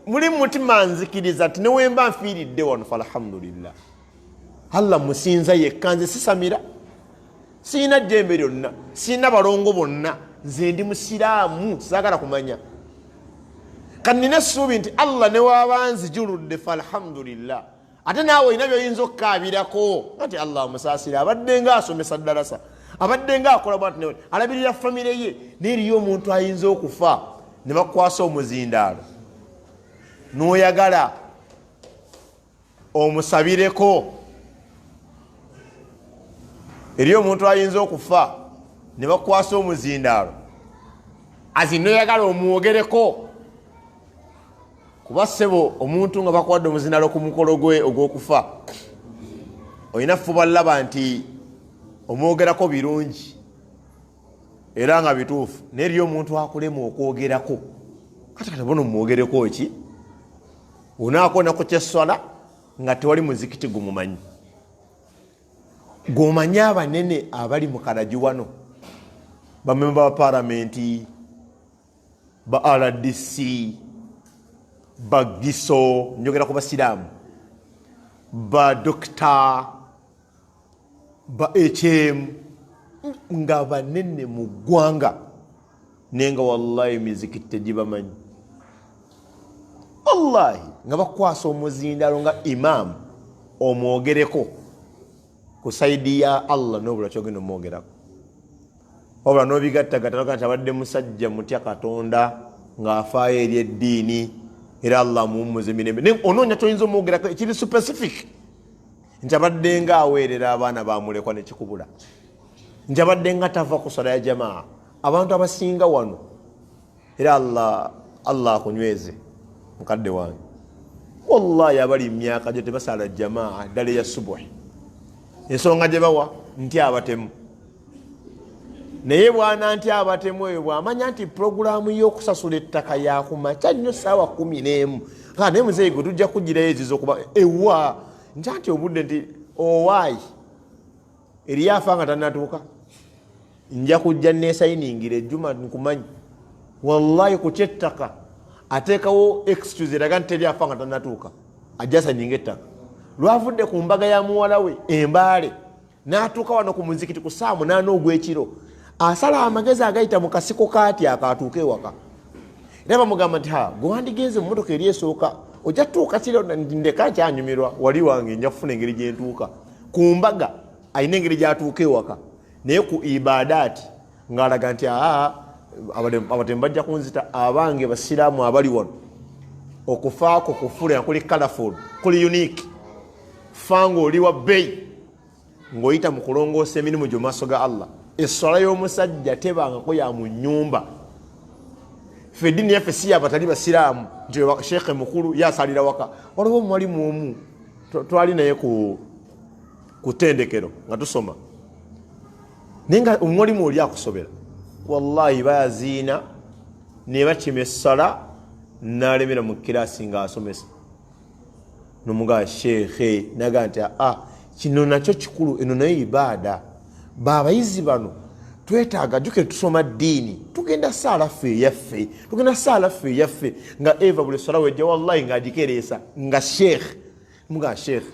muli mutima nzikiriza ti newemba nfiiridde wano falhamdulillah. Allah musinza yekka, nze sisamira, siina jjembe lyonna, siina balongo bonna, nze ndi musiraamu, saagala kumanya. Kati nina essuubi nti Allah ne waaba nzijuludde falhamdulillah. Ate naawe olina by'oyinza okkaabirako nti Allah musaasire, abadde nga asomesa ddarasa, abadde nga akola bwati, alabirira famire ye, n'eriyo omuntu ayinza okufa ne bakwasa omuzindaalo n'oyagala omusabireko. Eriyo omuntu ayinza okufa ne bakwasa omuzindaalo azi n'oyagala omwogereko. Kuba ssebo omuntu nga bakwadde omuzindaalo ku mukolo gwe ogw'okufa, olina fuba laba nti omwogerako birungi era nga bituufu. N'eriyo omuntu akulema okwogerako, kati bona omwogereko ki? Onaakona ku kyesswala nga tewali muzikiti gumumanyi. Gomanyi abanene abali mu Karagi wano, bamemba ba paramenti, ba RDC, ba Giso, njogera ku basiraamu, ba Dokita, ba HM, nga banene mu ggwanga, nenga wallahi mizikiti tegibamanyi. Wallahi nga bakwasa omuzindaalo nga imam omwogereko ku saidi ya Allah n'obula kyogenda omwogerako. Wabula n'obigattagatta nti abadde musajja mutya Katonda ng'afaayo eri eddiini era Allah muwummuza emirembe. Onoonya kyoyinza omwogerako ekiri specific nti abadde nga aweerera abaana bamulekwa nekikubula, nti abadde nga tava ku sala ya jamaa. Abantu abasinga wano era Allah akunyweze mukadde wange, wallahi abali emyaka gyo tebasala jamaa ddala ya subuhi. Ensonga gye bawa nti abatemu, naye bwana nti abatemu eyo bw'amanya nti puroguramu y'okusasula ettaka yakumakya nnyo ssaawa 11 naye muzeeyi gwe tujja kugirayo ezizo okuba ewa nti obudde nti owaayi eriyo afa nga tannatuuka, nja kujja neesayiningira ejjuma nkumanyi. Wallahi ku kyettaka ateekawo excuse eraga nti teri afa nga tannatuuka, ajja asayininga ettaka. Lwavudde ku mbaga ya muwala we Embaale n'atuuka wano ku muzikiti ku saa 8 ogw'ekiro, asala amagezi agayita mu kasiko kaati akatuuka ewaka. Era bamugamba nti gwe wandigenze mu mmotoka eri esooka ojja tuuka kiro, ndeka kyanyumirwa wali wange nja kufuna engeri gye ntuuka. Ku mbaga alina engeri gy'atuuka ewaka, naye ku ibadaati ng'alaga nti abatemu bajja kunzita abange basiraamu abali wano. Okufaako kufulira kuli colorful, kuli unique. Fanga oli wa bbeeyi ng'oyita mu kulongoosa emirimu gyo maaso ga Allah. Esswala y'omusajja tebangako ya mu nnyumba. Ffe eddiini yaffe si yabatali basiraamu nti sheekhe mukulu yasalira waka. Waliwo omwalimu omu twali naye ku ttendekero nga tusoma, naye nga omwalimu oli akusobera, wallahi bayaziina ne bakima essala n'alemera mu kiraasi ng'asomesa. Nomugaa sheekhe naga nti kino nakyo kikulu, eno nayo ibaada. Babayizi bano twetaaga juke tusoma ddiini, tugenda saala ffe eyaffe nga eva buli sala wejja wallahi ng'agikereesa nga sheekhe. Mugaa sheekhe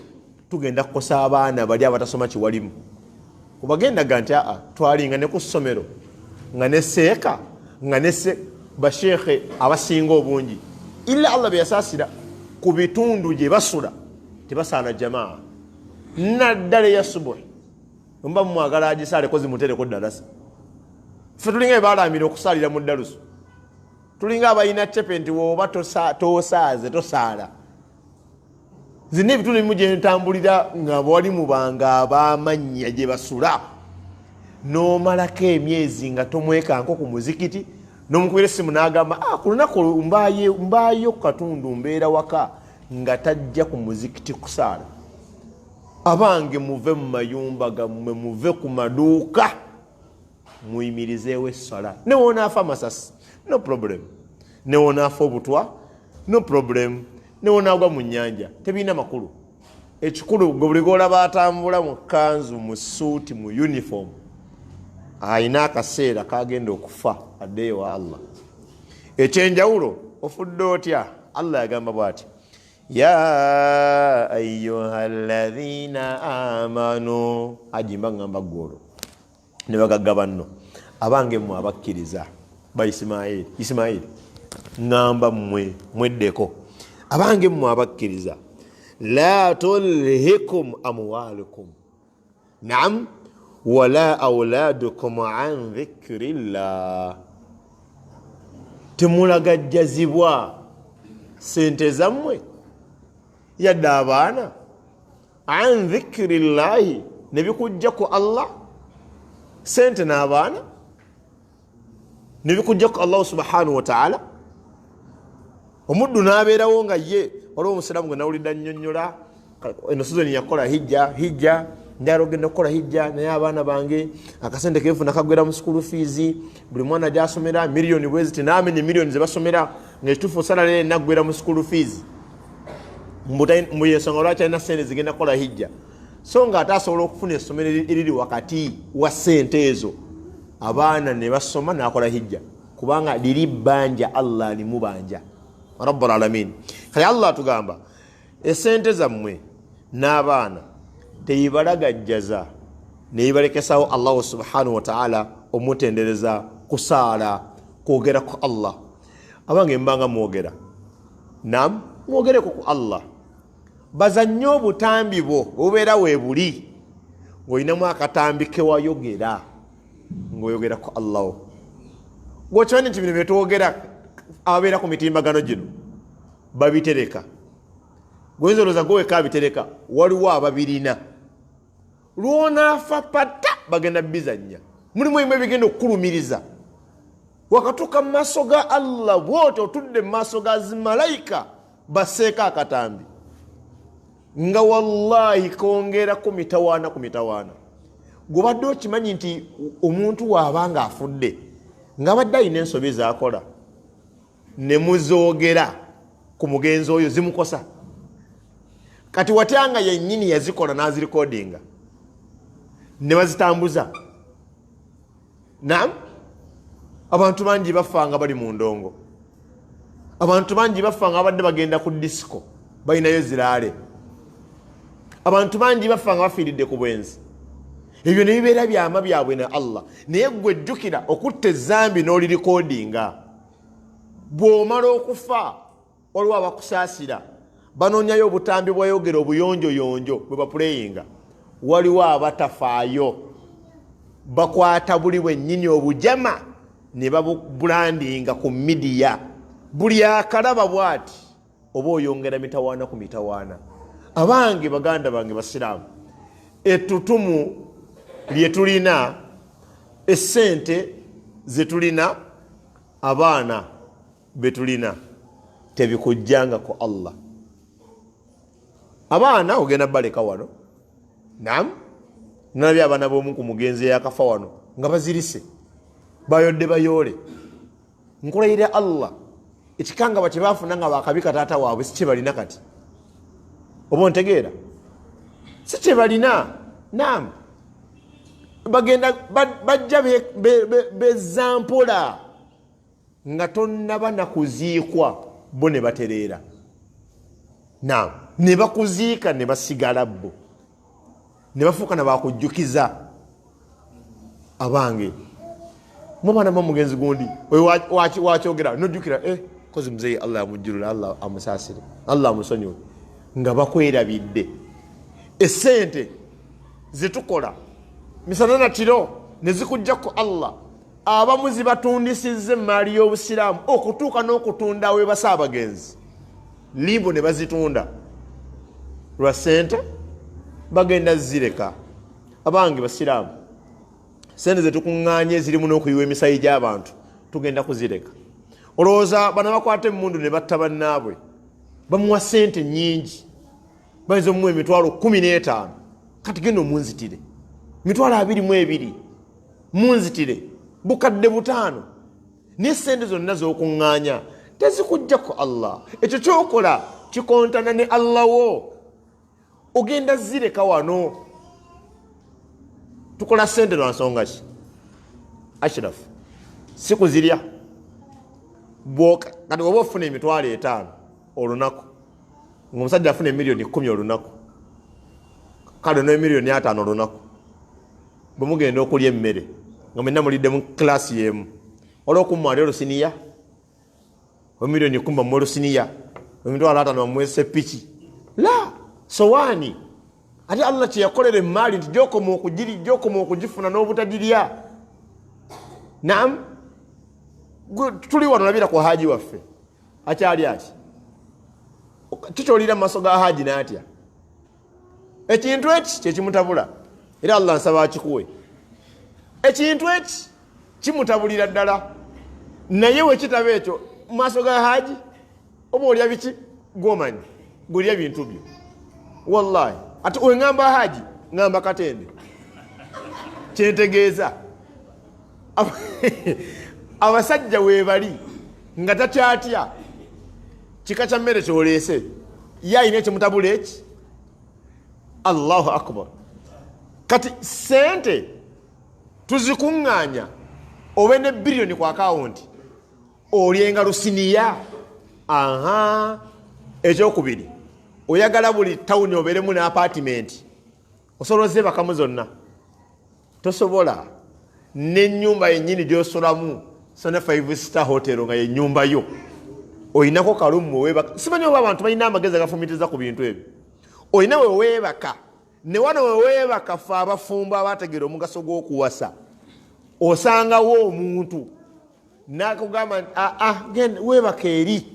tugenda kukosa abaana bali abatasoma kiwalimu. Kubagendaga nti twalinga ne ku ssomero nga ne seeka nga ne basheekhe abasinga obungi illa Allah beyasaasira ku bitundu gye basula tebasaala jamaa naddala ya subuhi. Mba mwagala agisaale kozi mutereko ddalasa. Ffe tulinga ebaalamira okusaalira mu ddalusu, tulinga abalina cepe nti woba tosaaze tosaala. zine ebitundu ebimu gye ntambulira nga wali mu banga ab'amannya gye basula n'omalako emyezi nga tomwekanko ku muzikiti n'omukubira essimu n'agamba ku lunaku mbaayo ku katundu mbeera waka nga tajja ku muzikiti kusaala. Abange muve mu mayumba gammwe, muve ku maduuka, muyimirizeewo essala. Newonaafa amasasi, no problem. Newonaafa obutwa, no problem. Newonaagwa mu nnyanja, tebiina makulu. Ekikulu buli gw'olaba atambula mu kanzu, mu suuti, mu uniform, ayina akaseera kagenda okufa addeyo wa Allah. Ekyenjawulo ofudde otya? Allah yagamba bw'ati, ya ayyuhalladhina amanu, ajimba ngamba gwolo ne bagagga banno abange mmwe abakkiriza ba Isimayiri ngamba mmwe mweddeko abange mmwe abakkiriza, la tulhikum amwalukum naam wala auladukum an dhikrillah, temulagajjazibwa sente zammwe yadde abaana an dhikrillahi, ne bikujja ku Allah, sente n'abaana ne bikujja ku Allah subhanahu wa ta'ala. Omuddu n'abeerawo nga ye waliwo omusiraamu gwe nawulidde annyonnyola eno sizoni yakola hijja njala ogenda okukola hijja naye abaana bange akasente keefuna kagwera mu school fees, buli mwana gy'asomera miliyoni bweziti, n'amenya miliyoni ze basomera ng'ekituufu salary enaggwera mu school fees, mbu yensonga lwaki alina sente zigenda kukola hijja. So nga ate asobola okufuna essomero eriri wakati wa sente ezo, abaana ne basoma n'akola hijja kubanga liri bbanja Allah alimubanja rabbul alamin. Kale Allah atugamba esente zammwe n'abaana teyibalagajjaza neyibalekesaawo Allah subhanahu wa ta'ala omutendereza kusaala kwogera ku Allah. Abange mbanga mwogera nam mwogereko ku Allah, bazannye obutambi bwo obubeera weebuli ng'olinamu akatambi kewayogera ng'oyogera ku Allah. Gwokimanyi nti bino byetwogera ababeera ku mitimbagano gino babitereka, gwenzoloza gweweka abitereka, waliwo ababirina lwonaafa pata bagenda bizanya, mulimu ebimu ebigenda okukulumiriza wakatuuka mu maaso ga Allah bwoti otudde mu maaso ga zimalayika baseeka akatambi nga wallahi kongera ku mitawaana ku mitawaana. Gobadde okimanyi nti omuntu waabanga afudde nga badde alina ensobi z'akola ne muzoogera ku mugenzi oyo zimukosa, kati watyanga yennyini yazikola n'azirikodinga ne bazitambuza. Naam, abantu bangi bafanga bali mu ndongo, abantu bangi bafanga badde bagenda ku disco balinayo ziraale, abantu bangi bafanga bafiiridde ku bwenzi. Ebyo ne bibeera byama byabwe na Allah, naye gwe jjukira okutta ezambi n'olirikodinga. Bw'omala okufa waliwo abakusaasira banoonyayo obutambi bwayogera obuyonjoyonjo bwe bapuleyinga, waliwo abatafaayo bakwata buli bwennyini obujama ne babulandinga ku midiya, buli akalaba bwati oba oyongera mitawaana ku mitawaana. Abange baganda bange basiraamu, ettutumu lye tulina, essente ze tulina, abaana be tulina tebikujjanga ku Allah. Abaana ogenda baleka wano, naam, nalabye abaana b'omu ku mugenzi yakafa wano nga bazirise bayodde bayoole. Nkulayira Allah ekikanga bakye baafuna nga bakabika taata waabwe si kye balina kati, oba ontegeera, si kye balina. Naam, bagenda bajja bezampola nga tonnaba nakuziikwa bo ne batereera. Naam, ne bakuziika ne basigala bo ne bafuuka na bakujjukiza. Abange mubana mu mugenzi gundi wakyogera nojjukira kozi muzeeyi Allah amujjulula, Allah amusaasire, Allah amusonyiwe, nga bakwerabidde. Essente zetukola misana na kiro ne zikujja ku Allah, abamu zibatundisizza emaali y'obusiraamu okutuuka n'okutunda we basa abagenzi, limbo ne bazitunda lwa sente bagenda zireka. Abange basiraamu, sente ze tukuŋŋaanye zirimu n'okuyiwa emisayi gy'abantu tugenda kuzireka. Olowooza bano bakwata emmundu ne batta bannaabwe bamuwa sente nnyingi, bayinza omuwa emitwalo 15, kati genda omunzitire mitwalo 22 munzitire bukadde 5, naye sente zonna z'okuŋŋaanya tezikuggyako Allah. Ekyo kyokola kikontana ne Allah wo, ogenda zireka wano. Tukola sente lwa nsonga ki? Ashraf, si kuzirya. Kati oba ofuna emitwalo 5 olunaku, ng'omusajja afuna emiliyoni 10 olunaku, kale n'emiliyoni 5 olunaku, bwe mugenda okulya emmere nga mwenna mulidde mu kilasi y'emu, olw'okumwali olusiniya emiliyoni 10 bamuwe olusiniya, emitwalo 5 bamuwe seppiki, la sowaani. Ate Allah kye yakolera emmaali nti gy'okoma okugifuna n'obutagirya. Naam, tuli wano nabira ku haji waffe akyali ati kikyolira mu maaso ga haji n'atya ekintu eki kyekimutabula, era Allah nsaba akikuwe. Ekintu eki kimutabulira ddala, naye wekitaba ekyo mu maaso ga haji oba olya biki gwomanyi golya bintu byo. Wallahi ati weŋŋamba haji ŋŋamba Katende, kyentegeeza abasajja weebali nga takyatya kika kya mmere kyoleese ye ayina ekimutabula eki. Allahu akbar. Kati sente tuzikuŋŋaanya obe ne biliyoni ku akawunti olyenga lusiniya. Ekyokubiri, oyagala buli tawuni obeeremu ne apartment, osobola ozebakamu zonna, tosobola. N'ennyumba yennyini gy'osolamu sona 5-star hotel nga yennyumba yo oyinako kalumu weebaka. Simanyi oba abantu balina amagezi agafumitiza ku bintu ebyo. Oyina we weebaka, ne wano we weebaka fe abafumbo abategeera omugaso gw'okuwasa, osangawo omuntu n'akugamba nti genda weebaka eri,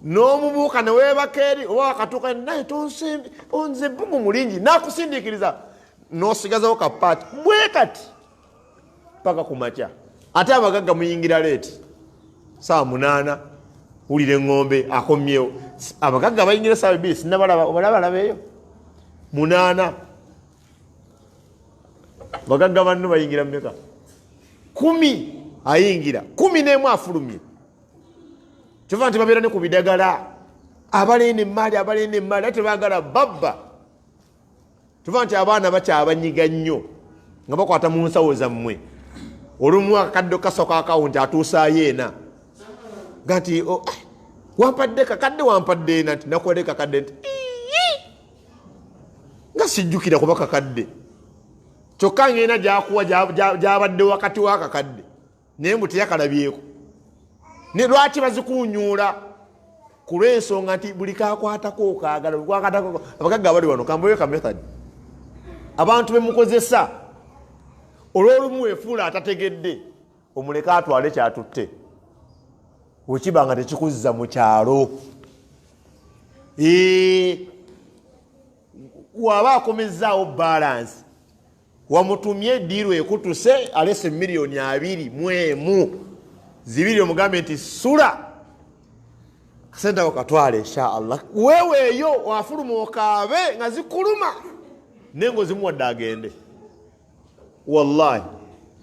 n'omubuuka ne weebaka eri, oba wakatuuka naye onze bugu mulingi, n'akusindiikiriza n'osigazawo kapaati bwe kati paka kumakya. Ate abagagga muyingira leeti saa 8 wulire eŋŋombe akomyewo. Abagagga bayingira saa 2 sinnabalaba, obalaba eyo 8. Bagagga banno bayingira mmeka? 10 ayingira, 11 afulumye. Kyova nti babeera ne ku bidagala, abalenda emmaali ate baagala babba. Kyova nti abaana bakyabanyiga nnyo nga bakwata mu nsawo zammwe. Olumu akakadde kasoka akawunti atuusaayo ena gati wampadde kakadde wampadde ena nti nakodde kakadde nti nga sijjukira kuba kakadde kyokka ng'ena gyakuwa gyabadde wakati w'akakadde naye mbu teyakalabyeko. Ne lwaki bazikuunyuula? Ku lw'ensonga nti buli kakwatako okaagala, buli kakwatako. Abagagga abali wano kambayo ka method abantu bemukozesa olw'olumu weefuula atategedde, omuleka atwale kyatutte wekiba nga tekikuzza mu kyalo. Waba akomezzaawo balance, wamutumye diiru ekutuse alese miliyoni 21 zibiri, omugambe nti sula kasente ako katwale inshaallah. Weweeyo wafuluma okaabe nga zikuluma nengo zimuwadde agende. Wallahi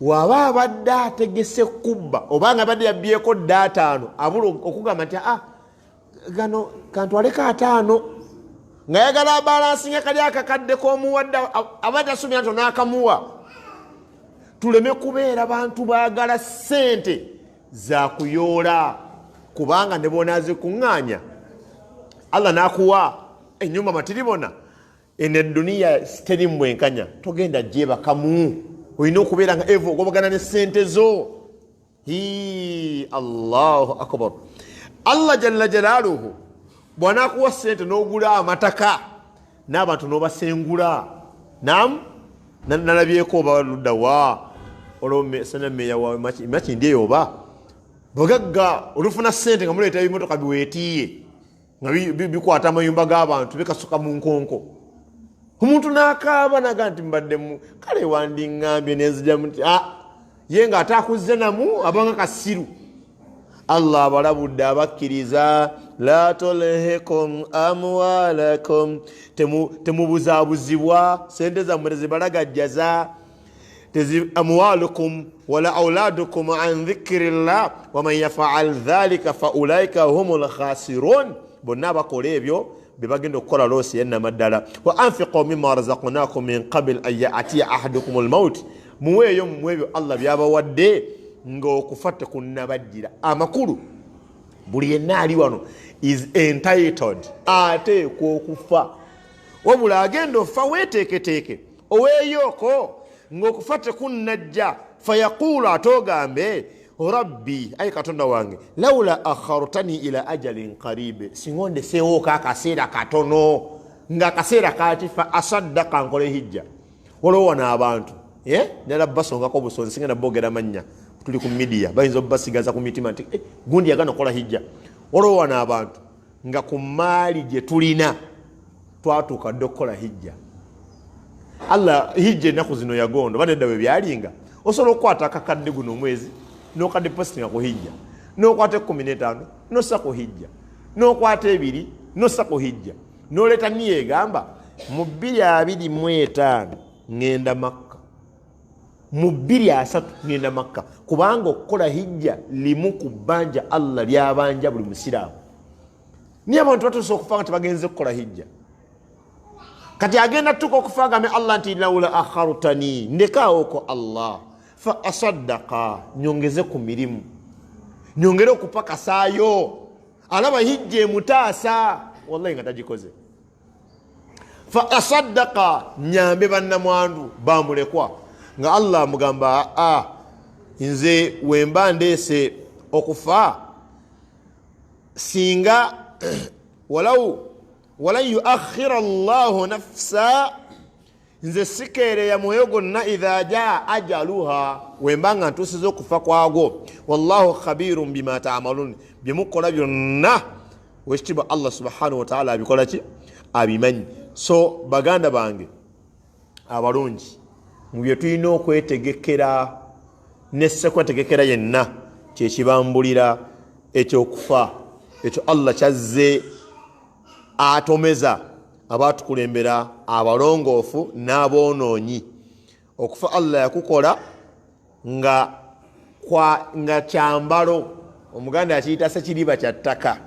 waba abadde ategese kubba obanga abadde yabyeko data 5 abula okugamba nti gano kantwaleko 5 nga yagala abalansinga kali akakadde k'omuwadde abadde asomya nti n'akamuwa. Tuleme kubeera bantu baagala sente za kuyoola, kubanga ne bona azikuŋŋaanya Allah n'akuwa ennyumba matiribona ene dunia teri mbwenkanya, togenda gyebakamu. Olina okubeera nga evo ogobagana ne sente zo. Allahu akbar. Allah jalla jalaaluhu bw'anaakuwa sente n'ogula amataka n'abantu n'obasengula. Naam, nalabyeko oba ludda wa olwosana meya wa maki ndiye oba bagagga olufuna sente nga muleeta ebimotoka biweetiye bikwata amayumba g'abantu bikasuka mu nkonko. Omuntu n'akaaba naga nti mbaddemu kale wandiŋŋambye nenzijjamu nti ye nga ate akuzze namu abanga kasiru. Allah abalabudde abakkiriza la tulhikum amwalakum, temubuzaabuzibwa sente zammwe tezibalagajjaza, amwalukum wala auladukum an dhikrillah waman yafaal dhalika faulaika humul khasirun. Bonna abakola ebyo bebagenda okukola loosi yennamaddala. Wa anfiqu mimma razaqnakum min qabl an ya'tiya ahadukum almaut, muweeyo mu ebyo Allah byabawadde ng'okufa tekunnabajjira. Amakulu buli yenna ali wano is entitled, ateekwa okufa. Wabula agenda ofa weeteeketeeke oweeyooko ng'okufa tekunnajja. Fayaqulu, atoogambe rabbi, ayi katonda wange, lawla akhartani ila ajalin qaribe, singondeseewooko akaseera katono nga akaseera kati fa asaddaka nkole hijja. Waliwo wano abantu nala basongako obusozi singa nabogera mannya tuli ku media bayinza obasigaza ku mitima nti gundi yagana kola hijja. Waliwo wano abantu nga ku maali gye tulina twatuuka dde okukola hijja. Allah hijja ennaku zino yagondo banedda bwe byalinga osobola okukwata akakadde guno omwezi n'okadde postinga ku hijja, n'okwata 15 n'ossa ku hijja, n'okwata 2 n'ossa ku hijja, n'oleeta niyo egamba mu 2025 ngenda Makka, mu 2030 ngenda Makka, kubanga okukola hijja limu ku bbanja Allah lyabanja buli musiraamu. Niye abantu batuuse okufa nga tebagenze okukola hijja. Kati agenda tuka okufa agambe Allah nti lawla akhartani, ndekaawoko Allah fa asaddaqa, nyongeze ku mirimu, nyongere okupakasaayo. Alaba hijja emutaasa, wallahi nga tagikoze. Fa asaddaqa, nyambe bannamwandu bamulekwa. Nga Allah amugamba nze wemba ndeese okufa singa walan yuakhira Allahu nafsa, nze sikeere ya mwoyo gonna idha jaa ajaluha, wembanga ntuusiza okufa kwago. Wallahu khabirun bima ta'malun, byemukola byonna wekitiibwa Allah subhanahu wa ta'ala abikola ki? Abimanyi. So baganda bange abalungi, mu bye tulina okwetegekera nessekwetegekera yenna kyekibambulira ekyokufa, ekyo Allah kyazze atomeza abatukulembera abalongoofu n'aboonoonyi. Okufa Allah yakukola nga kyambalo. Omuganda yakiyita sekiriba kya ttaka,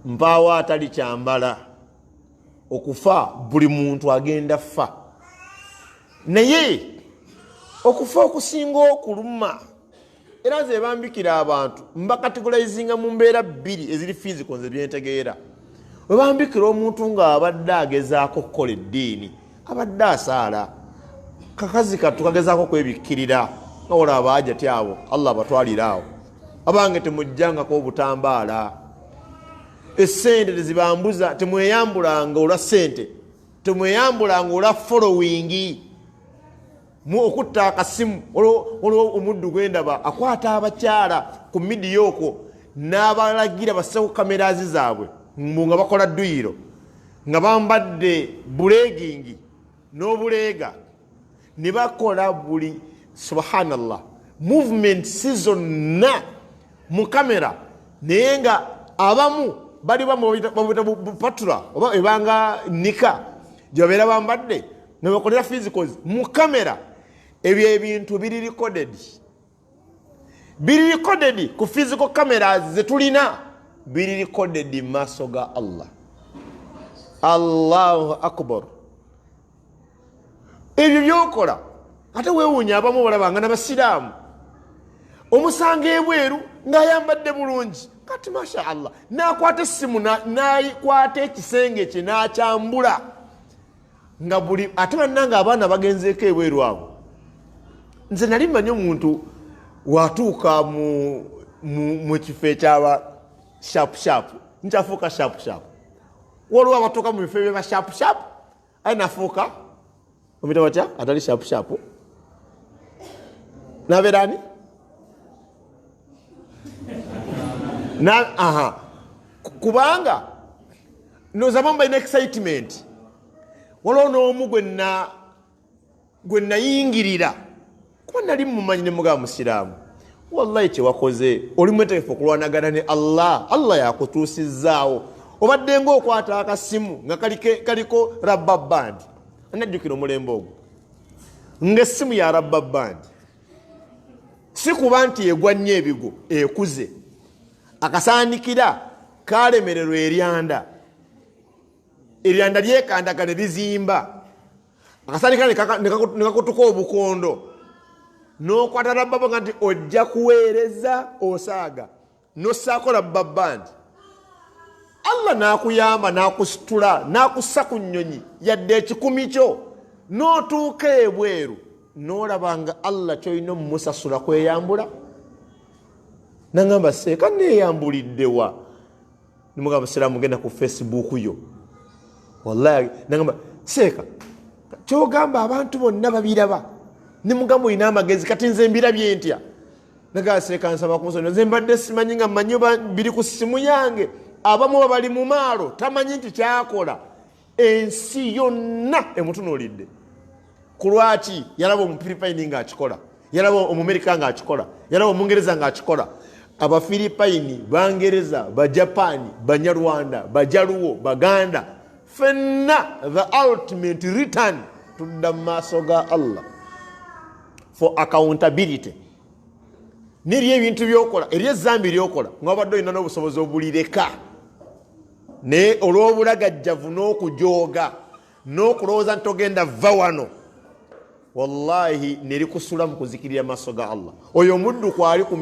mpaawo atali kyambala. Okufa buli muntu agenda fa, naye okufa okusinga okuluma era nze bambikira abantu mbakategorizinga mu mbeera 2 eziri physical nze byentegeera. Webambikira omuntu ng'abadde agezaako okukola eddiini, abadde asaala, kakazi kattu kagezaako kwebikkirira, nga wala abaajati abo Allah abatwalira awo, abange temujjangako obutambaala, essente tezibambuza, temweyambulanga olwa ssente, temweyambulanga olwa following, okutta akasimu. Waliwo omuddu gwendaba akwata abakyala ku midiya okwo n'abalagira basseku kamerazi zaabwe nga bakola dduyiro, nga bambadde bulegingi n'obuleega, ne bakola buli subhanallah movement zonna mu kamera, naye nga abamu bali bapatula oba ebanga nika gyebabeera bambadde ne bakolera physicals mu kamera. Ebyo ebintu biri recorded ku physical cameras zetulina, biri recorded mu maaso ga Allah. Allahu akbar. Ebyo byokola ate weewuunya abamu balabanga n'abasiraamu omusanga ebweru ng'ayambadde bulungi, kati masha Allah n'akwata essimu n'ayikwata ekisenge kye n'akyambula nga buli ate bannanga abaana bagenzeeko ebweru abo. Nze nali mmanyi omuntu watuuka mu kifo ekyaba shapu nkyafuuka shapu. Waliwo abatuuka mu bifo ebyaba shapu aye nafuuka omita batya atali shapu nabeerani kubanga nozama mbalina excitement waliwo n'omu gwe nayingirira kuba nali mumanyi ne mugaba musiraamu wallahi kyewakoze oli mwetegefu okulwanagana ne allah yakutuusizaawo obadde ngaokwata akasimu nga kaliko rabba band anajjukira omulembe ogwo ng'essimu ya rabba band si kuba nti egwa nnyo ebigo ekuze akasaanikira kalemererwa eryanda lyekandagana ne lizimba akasaanikira ne kakutuka obukondo n'okwata rabba band nti ojja kuweereza osaaga n'ossaako rabba band allah n'akuyamba n'akusitula n'akussa ku nnyonyi yadde ekikumi kyo n'otuuka ebweru n'olaba nga allah kyolina mumusasula kweyambula nagamba seeka neeyambuliddewa nimugamba siraamu genda ku facebook yo wallahi nagamba seeka kyogamba abantu bonna babiraba nimugamba olina amagezi kati nze mbirabye ntya nagamba seeka nsaba kumusonyiwa nze mbadde simanyi nga mmanyi biri ku simu yange abamu bali mu maalo tamanyi nti kyakola ensi yonna emutunuulidde ku lwaki yalaba omufiripayini ng'akikola yalaba omumerika ng'akikola yalaba omungereza ng'akikola abafiripayini bangereza bajapani banyarwanda bajaluwo baganda fenna the ultimate return tudda mu maaso ga allah for accountability neri ebintu byokola eri ezambi lyokola ng'obadde olina n'obusobozi obulireka ne olw'obulagajjavu n'okujooga n'okulowooza nti ogenda va wano wallahi nerikusula mu kuzikirira maaso ga allah oyo omuddu kwali ku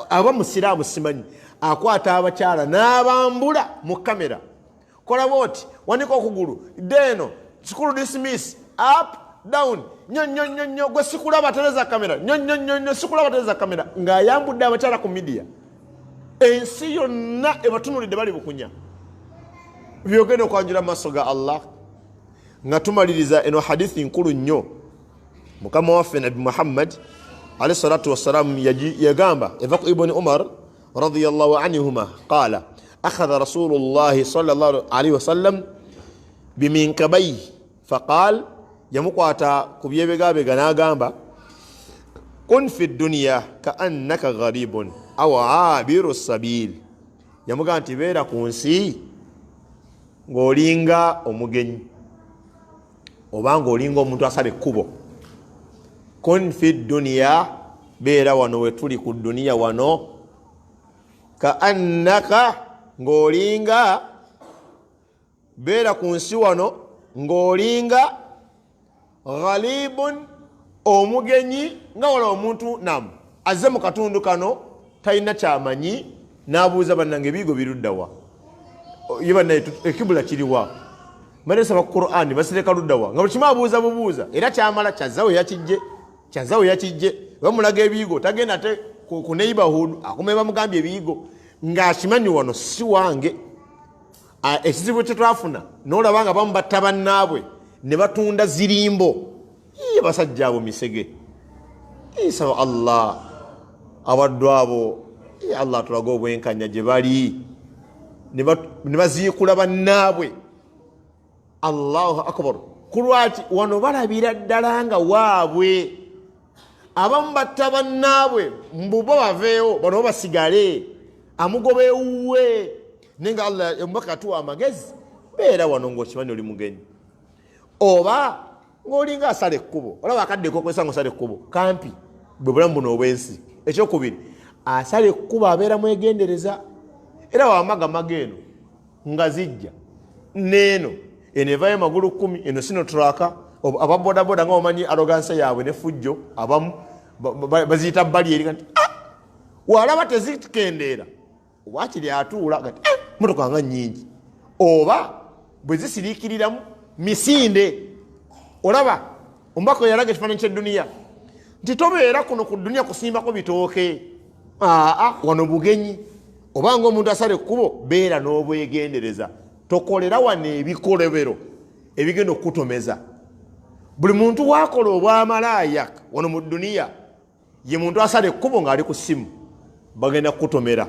aba musiraamu simanyi akwata abakyala n'abambula mu kamera kola booti wanika okugulu deno sikulu dismiss up down nyonyonyonyo gwe sikulaba tereza kamera nyonyonyonyo sikulaba tereza kamera ng'ayambudde abakyala ku midiya ensi yonna ebatunulidde bali bukunya byogenda okwanjula maaso ga allah nga tumaliriza eno hadithi nkulu nnyo mukama waffe nabi muhammad alayhi salatu wassalamu yagamba eva ku ibuni umar radiyallahu anhuma qala akhadha rasulullahi sallallahu alayhi wasallam biminkabayhi faqal yamukwata ku byebegabega n'agamba kun fi dunya kaannaka gharibun aw abiru sabil yamugamba nti beera ku nsi ng'olinga omugenyi oba ng'olinga omuntu asala ekkubo kun fi dunya beera wano wetuli ku duniya wano kaannaka ng'olinga beera ku nsi wano ng'olinga ghalibun omugenyi nga wala omuntu nam azze mu katundu kano talina kyamanyi n'abuuza bannange ebiigo biruddawa yebanaye ekibula kiriwa malesaba ku Qur'ani basireka luddawa nga buli kimu abuuza bubuuza era kyamala kyazawe yakijje bamulaga ebiigo tagenda ate ku neighborhood akomeye bamugambye ebiigo ng'akimanyi wano si wange ekizibu kyetwafuna n'olaba nga bamu batta bannaabwe ne batunda zirimbo iye basajja abo misege isaba allah abaddu abo allah tulaga obwenkanya gye bali ne baziikula bannaabwe allahu akbar kulwaki wano balabira ddala nga waabwe abamu batta bannaabwe mbubo baveewo bano basigale amugoba ewuwe naye nga allah omubaka atuwa amagezi beera wano ng'okimanyi oli mugenyi oba ng'olinga asala ekkubo olaba akaddeko okwesa ng'osala ekkubo kampi bwe bulamu buno obw'ensi ekyokubiri asala ekkubo abeera mwegendereza era wamagamaga eno nga zijja neeno eno evayo magulu 10 eno sino traka ababodaboda nga omanyi arogansa yaabwe ne fujjo abamu baziyita bbali eri nti walaba tezikendeera wakiri atuula gati motoka nga nnyingi oba bwe zisiriikiriramu misinde olaba omubaka yalaga ekifaananyi ky'edduniya nti tobeera kuno ku dduniya kusimbako bitooke wano bugenyi obanga omuntu asala ekkubo beera n'obwegendereza tokolera wano ebikolebero ebigenda okukutomeza buli muntu wakola obwamalaaya wano mu dduniya ye muntu asala ekkubo ng'ali ku ssimu bagenda kukutomera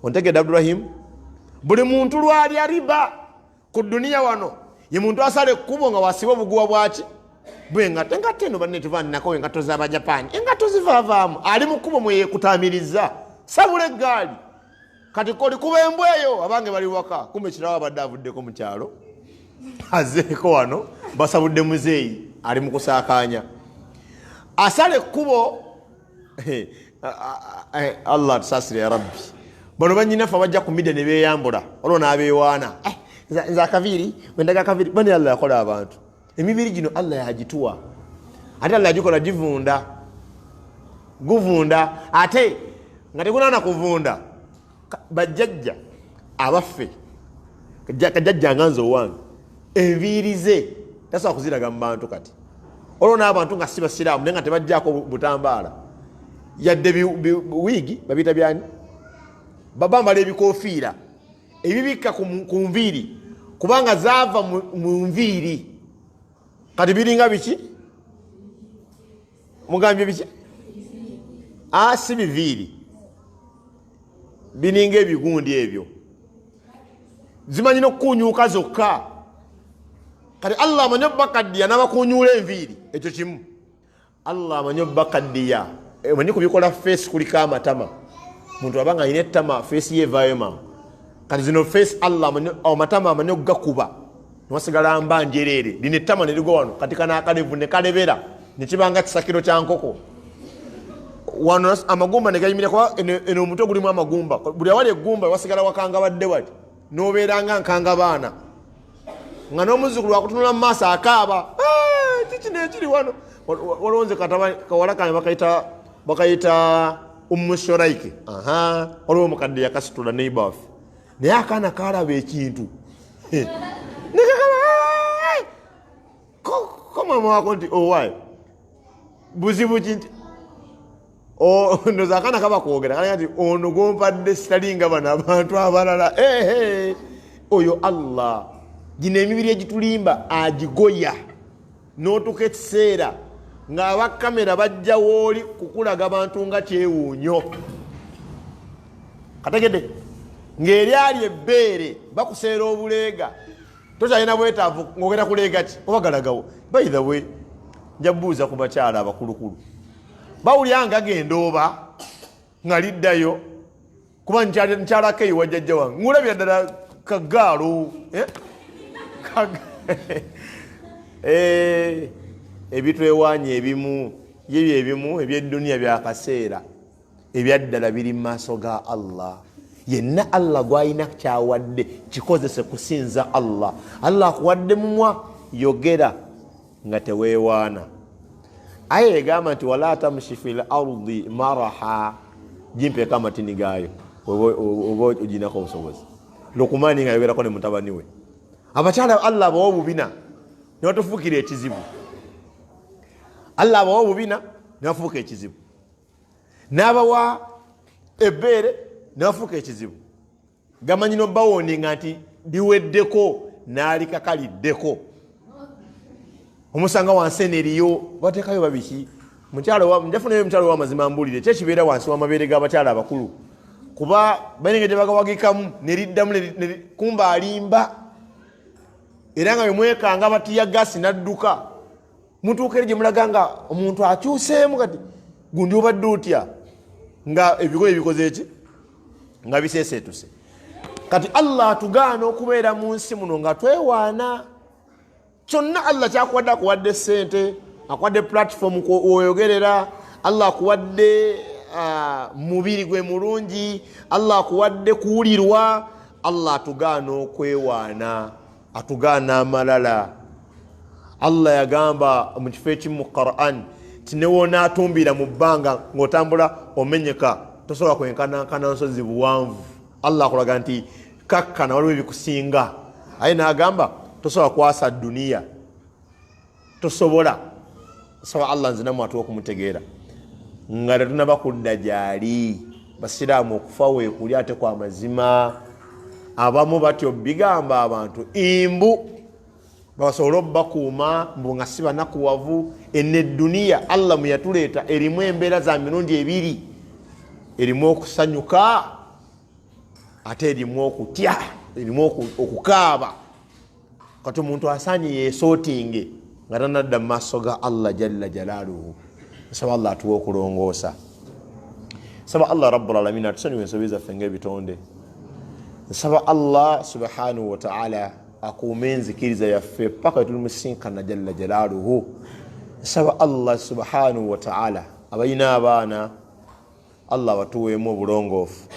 ontegedde abdurahimu buli muntu lwalya riba ku duniya wano ye muntu asala ekkubo nga wasiba obuguwa bwaki bwengato engato eno banne tuvanako engato z'abajapani engato zivaavaamu ali mu kkubo mweyekutamiriza sabula eggaali kati kolikuba embwa eyo abange bali waka kumbe kirawo abadde avuddeko mu kyalo azeeko wano basabudde muzeeyi ali mu kusaakaanya asala ekkubo Allah tusasire ya rabbi bano banyinafe bajja ku midde ne beeyambula olwo n'abeewaana nze akaviiri wendaga akaviiri bani Allah yakola abantu emibiri gino Allah yagituwa ate Allah yagikola guvunda ate nga tegunaana kuvunda bajjajja abaffe kajjajja nga nze owange enviiri ze tasobola kuziraga mu bantu kati olwo n'abantu nga si basiraamu naye nga tebajjaako butambaala yadde wiigi babiyita byani babambala ebikoofiira ebibikka ku nviiri kubanga zaava mu nviiri kati biringa biki mugambye biki si biviiri bininga ebigundi ebyo zimanyi n'okukunyuuka zokka kati Allah amanyi obbakaddiya n'abakunyuula enviiri ekyo kimu Allah amanyi obbakaddiya manyi kubikola face kuliko amatama muntu abanga alina ettama face ye evaayo kati zino face Allah amatama amanyi okugakuba niwasigala mba njereere lina ettama nerigwa wano kati kanakalevu nekalebera nekibanga kisakiro kya nkoko wano amagumba negayimira kuba eno omutwe gulimu amagumba buli awali eggumba wasigala wakanga badde wati nobeeranga nkanga baana nga n'omuzukulu wakutunula mu maaso akaaba kiki nekiri wano walonze kawala kange bakayita umushoraike waliwo omukadde yakasitula neighbor waffe naye akaana kalaba ekintu komama wako nti owaye buzibu kinti ndoza akaana kaba kwogera kana nti ono gompadde sitalinga bano abantu abalala oyo Allah gino emibiri egitulimba agigoya n'otuka ekiseera ng'abakamera bajja wooli kukulaga abantu nga kyewuunyo kategedde ng'eryali ebbeere bakuseera obuleega tokyalina bwetaavu ng'ogenda kuleega ki oba galagawo by the way nja buuza ku bakyala abakulukulu bawulya nga genda oba nga liddayo kuba nkyalako eyo wajjajja wange ngulabira ddala kagaalo ebitwewaanya ebimu yebyo ebimu ebyeduniya byakaseera ebyaddala biri mu maaso ga Allah yenna Allah gwalina kyawadde kikozese kusinza Allah akuwadde mumwa yogera nga teweewaana aya egamba nti wala tamshi fil ardi maraha jimpeeka amatini gaayo oba oginako obusobozi Lukumani nga yogerako ne mutabani we abakyala Allah abawa obubina ne batufuukira ekizibu Allah abawa obubina ne bafuuka ekizibu n'abawa ebbeere ne bafuuka ekizibu gamanyi nobawooninga nti biweddeko n'alikakaliddeko omusanga wansi eneriyo bateekayo babiki njafunayo omukyalo w'amazima mbuulire kyekibeera wansi w'amabeere g'abakyala abakulu kuba balinga gye bagawagikamu neriddamu kumba alimba era nga bemwekanga batiya gasi nadduka mutuukere gye mulaga nga omuntu akyuseemu kati gundi obadde otya nga ebigoye ebikoze eki nga biseeseetuse kati Allah atugaana okubeera mu nsi muno nga twewaana kyonna Allah kyakuwadde akuwadde sente akuwadde platform woyogerera Allah akuwadde mubiri gwe mulungi Allah akuwadde kuwulirwa Allah atugaana okwewaana atugaana amalala Allah yagamba mu kifo ekimu mu Quran tinewoona atumbira mu bbanga ng'otambula omenyeka tosobola kwenkanankana nsozi buwanvu Allah akulaga nti kakkana waliwo ebikusinga aye n'agamba tosobola kwasa duniya tosobola saba Allah nzinamu atuwa okumutegeera nga tetunaba kudda gyali basiraamu okufa weekuli ate kwa mazima abamu batyo bigamba abantu imbu basobola obbakuuma mbu nga si banakuwavu enne duniya Allah mwe yatuleeta erimu embeera za mirundi ebiri erimu okusanyuka ate erimu okutya, erimu okukaaba. Kati omuntu asaanye yeesootinge nga tanadda mu maaso ga Allah jalla jalaaluhu. Nsaba Allah atuwe okulongoosa. Nsaba Allah rabbul alamin atusonyiwe ensobi zaffe ng'ebitonde. Nsaba Allah subhanahu wa ta'ala akuume enzikiriza yaffe paka tulumusisinkana jalla jalaaluhu. Nsaba Allah subhanahu wa ta'ala abalina abaana Allah batuweemu obulongoofu,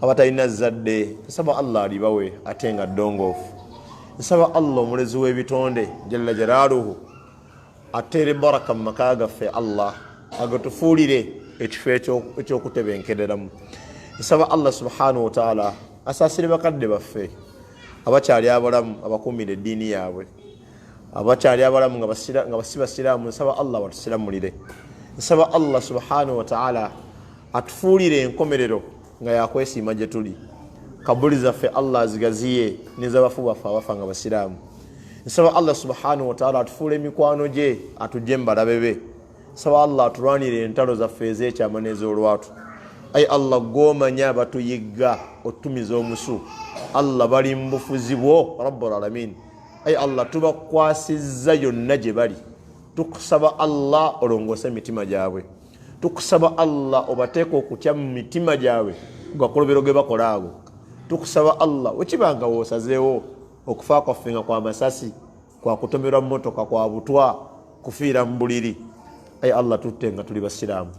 abatalina zadde nsaba Allah alibawe ate nga ddongoofu. Nsaba Allah omulezi w'ebitonde jalla jalaaluhu ateere baraka mu maka gaffe Allah agatufuulire ekifo ekyokutebenkereramu. Nsaba Allah subhanahu wa ta'ala asaasire bakadde baffe abakyali abalamu abakuumira eddiini yaabwe, abakyali abalamu nga si basiraamu. Nsaba Allah batusiramulire. Nsaba Allah subhanahu wa ta'ala atufuulire enkomerero nga yakwesiima gye tuli. Kabuli zaffe Allah azigaziye n'ez'abafu baffe abafa nga basiraamu. Nsaba Allah subhanahu wa ta'ala atufuule emikwano gye atugye mbalabe be. Nsaba Allah atulwanire entalo zaffe ez'ekyama n'ez'olwatu. Ayi Allah gw'omanya abatuyigga otumiza omusu, Allah bali mu bufuzi bwo rabbul alamin. Ayi Allah tubakwasizza yonna gye bali. Tukusaba Allah olongoose emitima gyabwe. Tukusaba Allah obateeka okutya mu mitima gyabwe gakolobero ge bakola ago. Tukusaba Allah wekibanga woosazeewo okufa kwaffe nga kwa masasi, kwa kutomerwa mu motoka, kwa butwa, kufiira mu buliri. Ayi Allah tutte nga tuli basiraamu.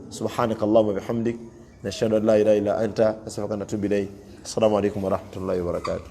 Subhanaka Allahumma bihamdik nashhadu an la ilaha illa anta astaghfiruka wa atubu ilayk. Assalamu alaikum wa rahmatullahi wa barakatuh.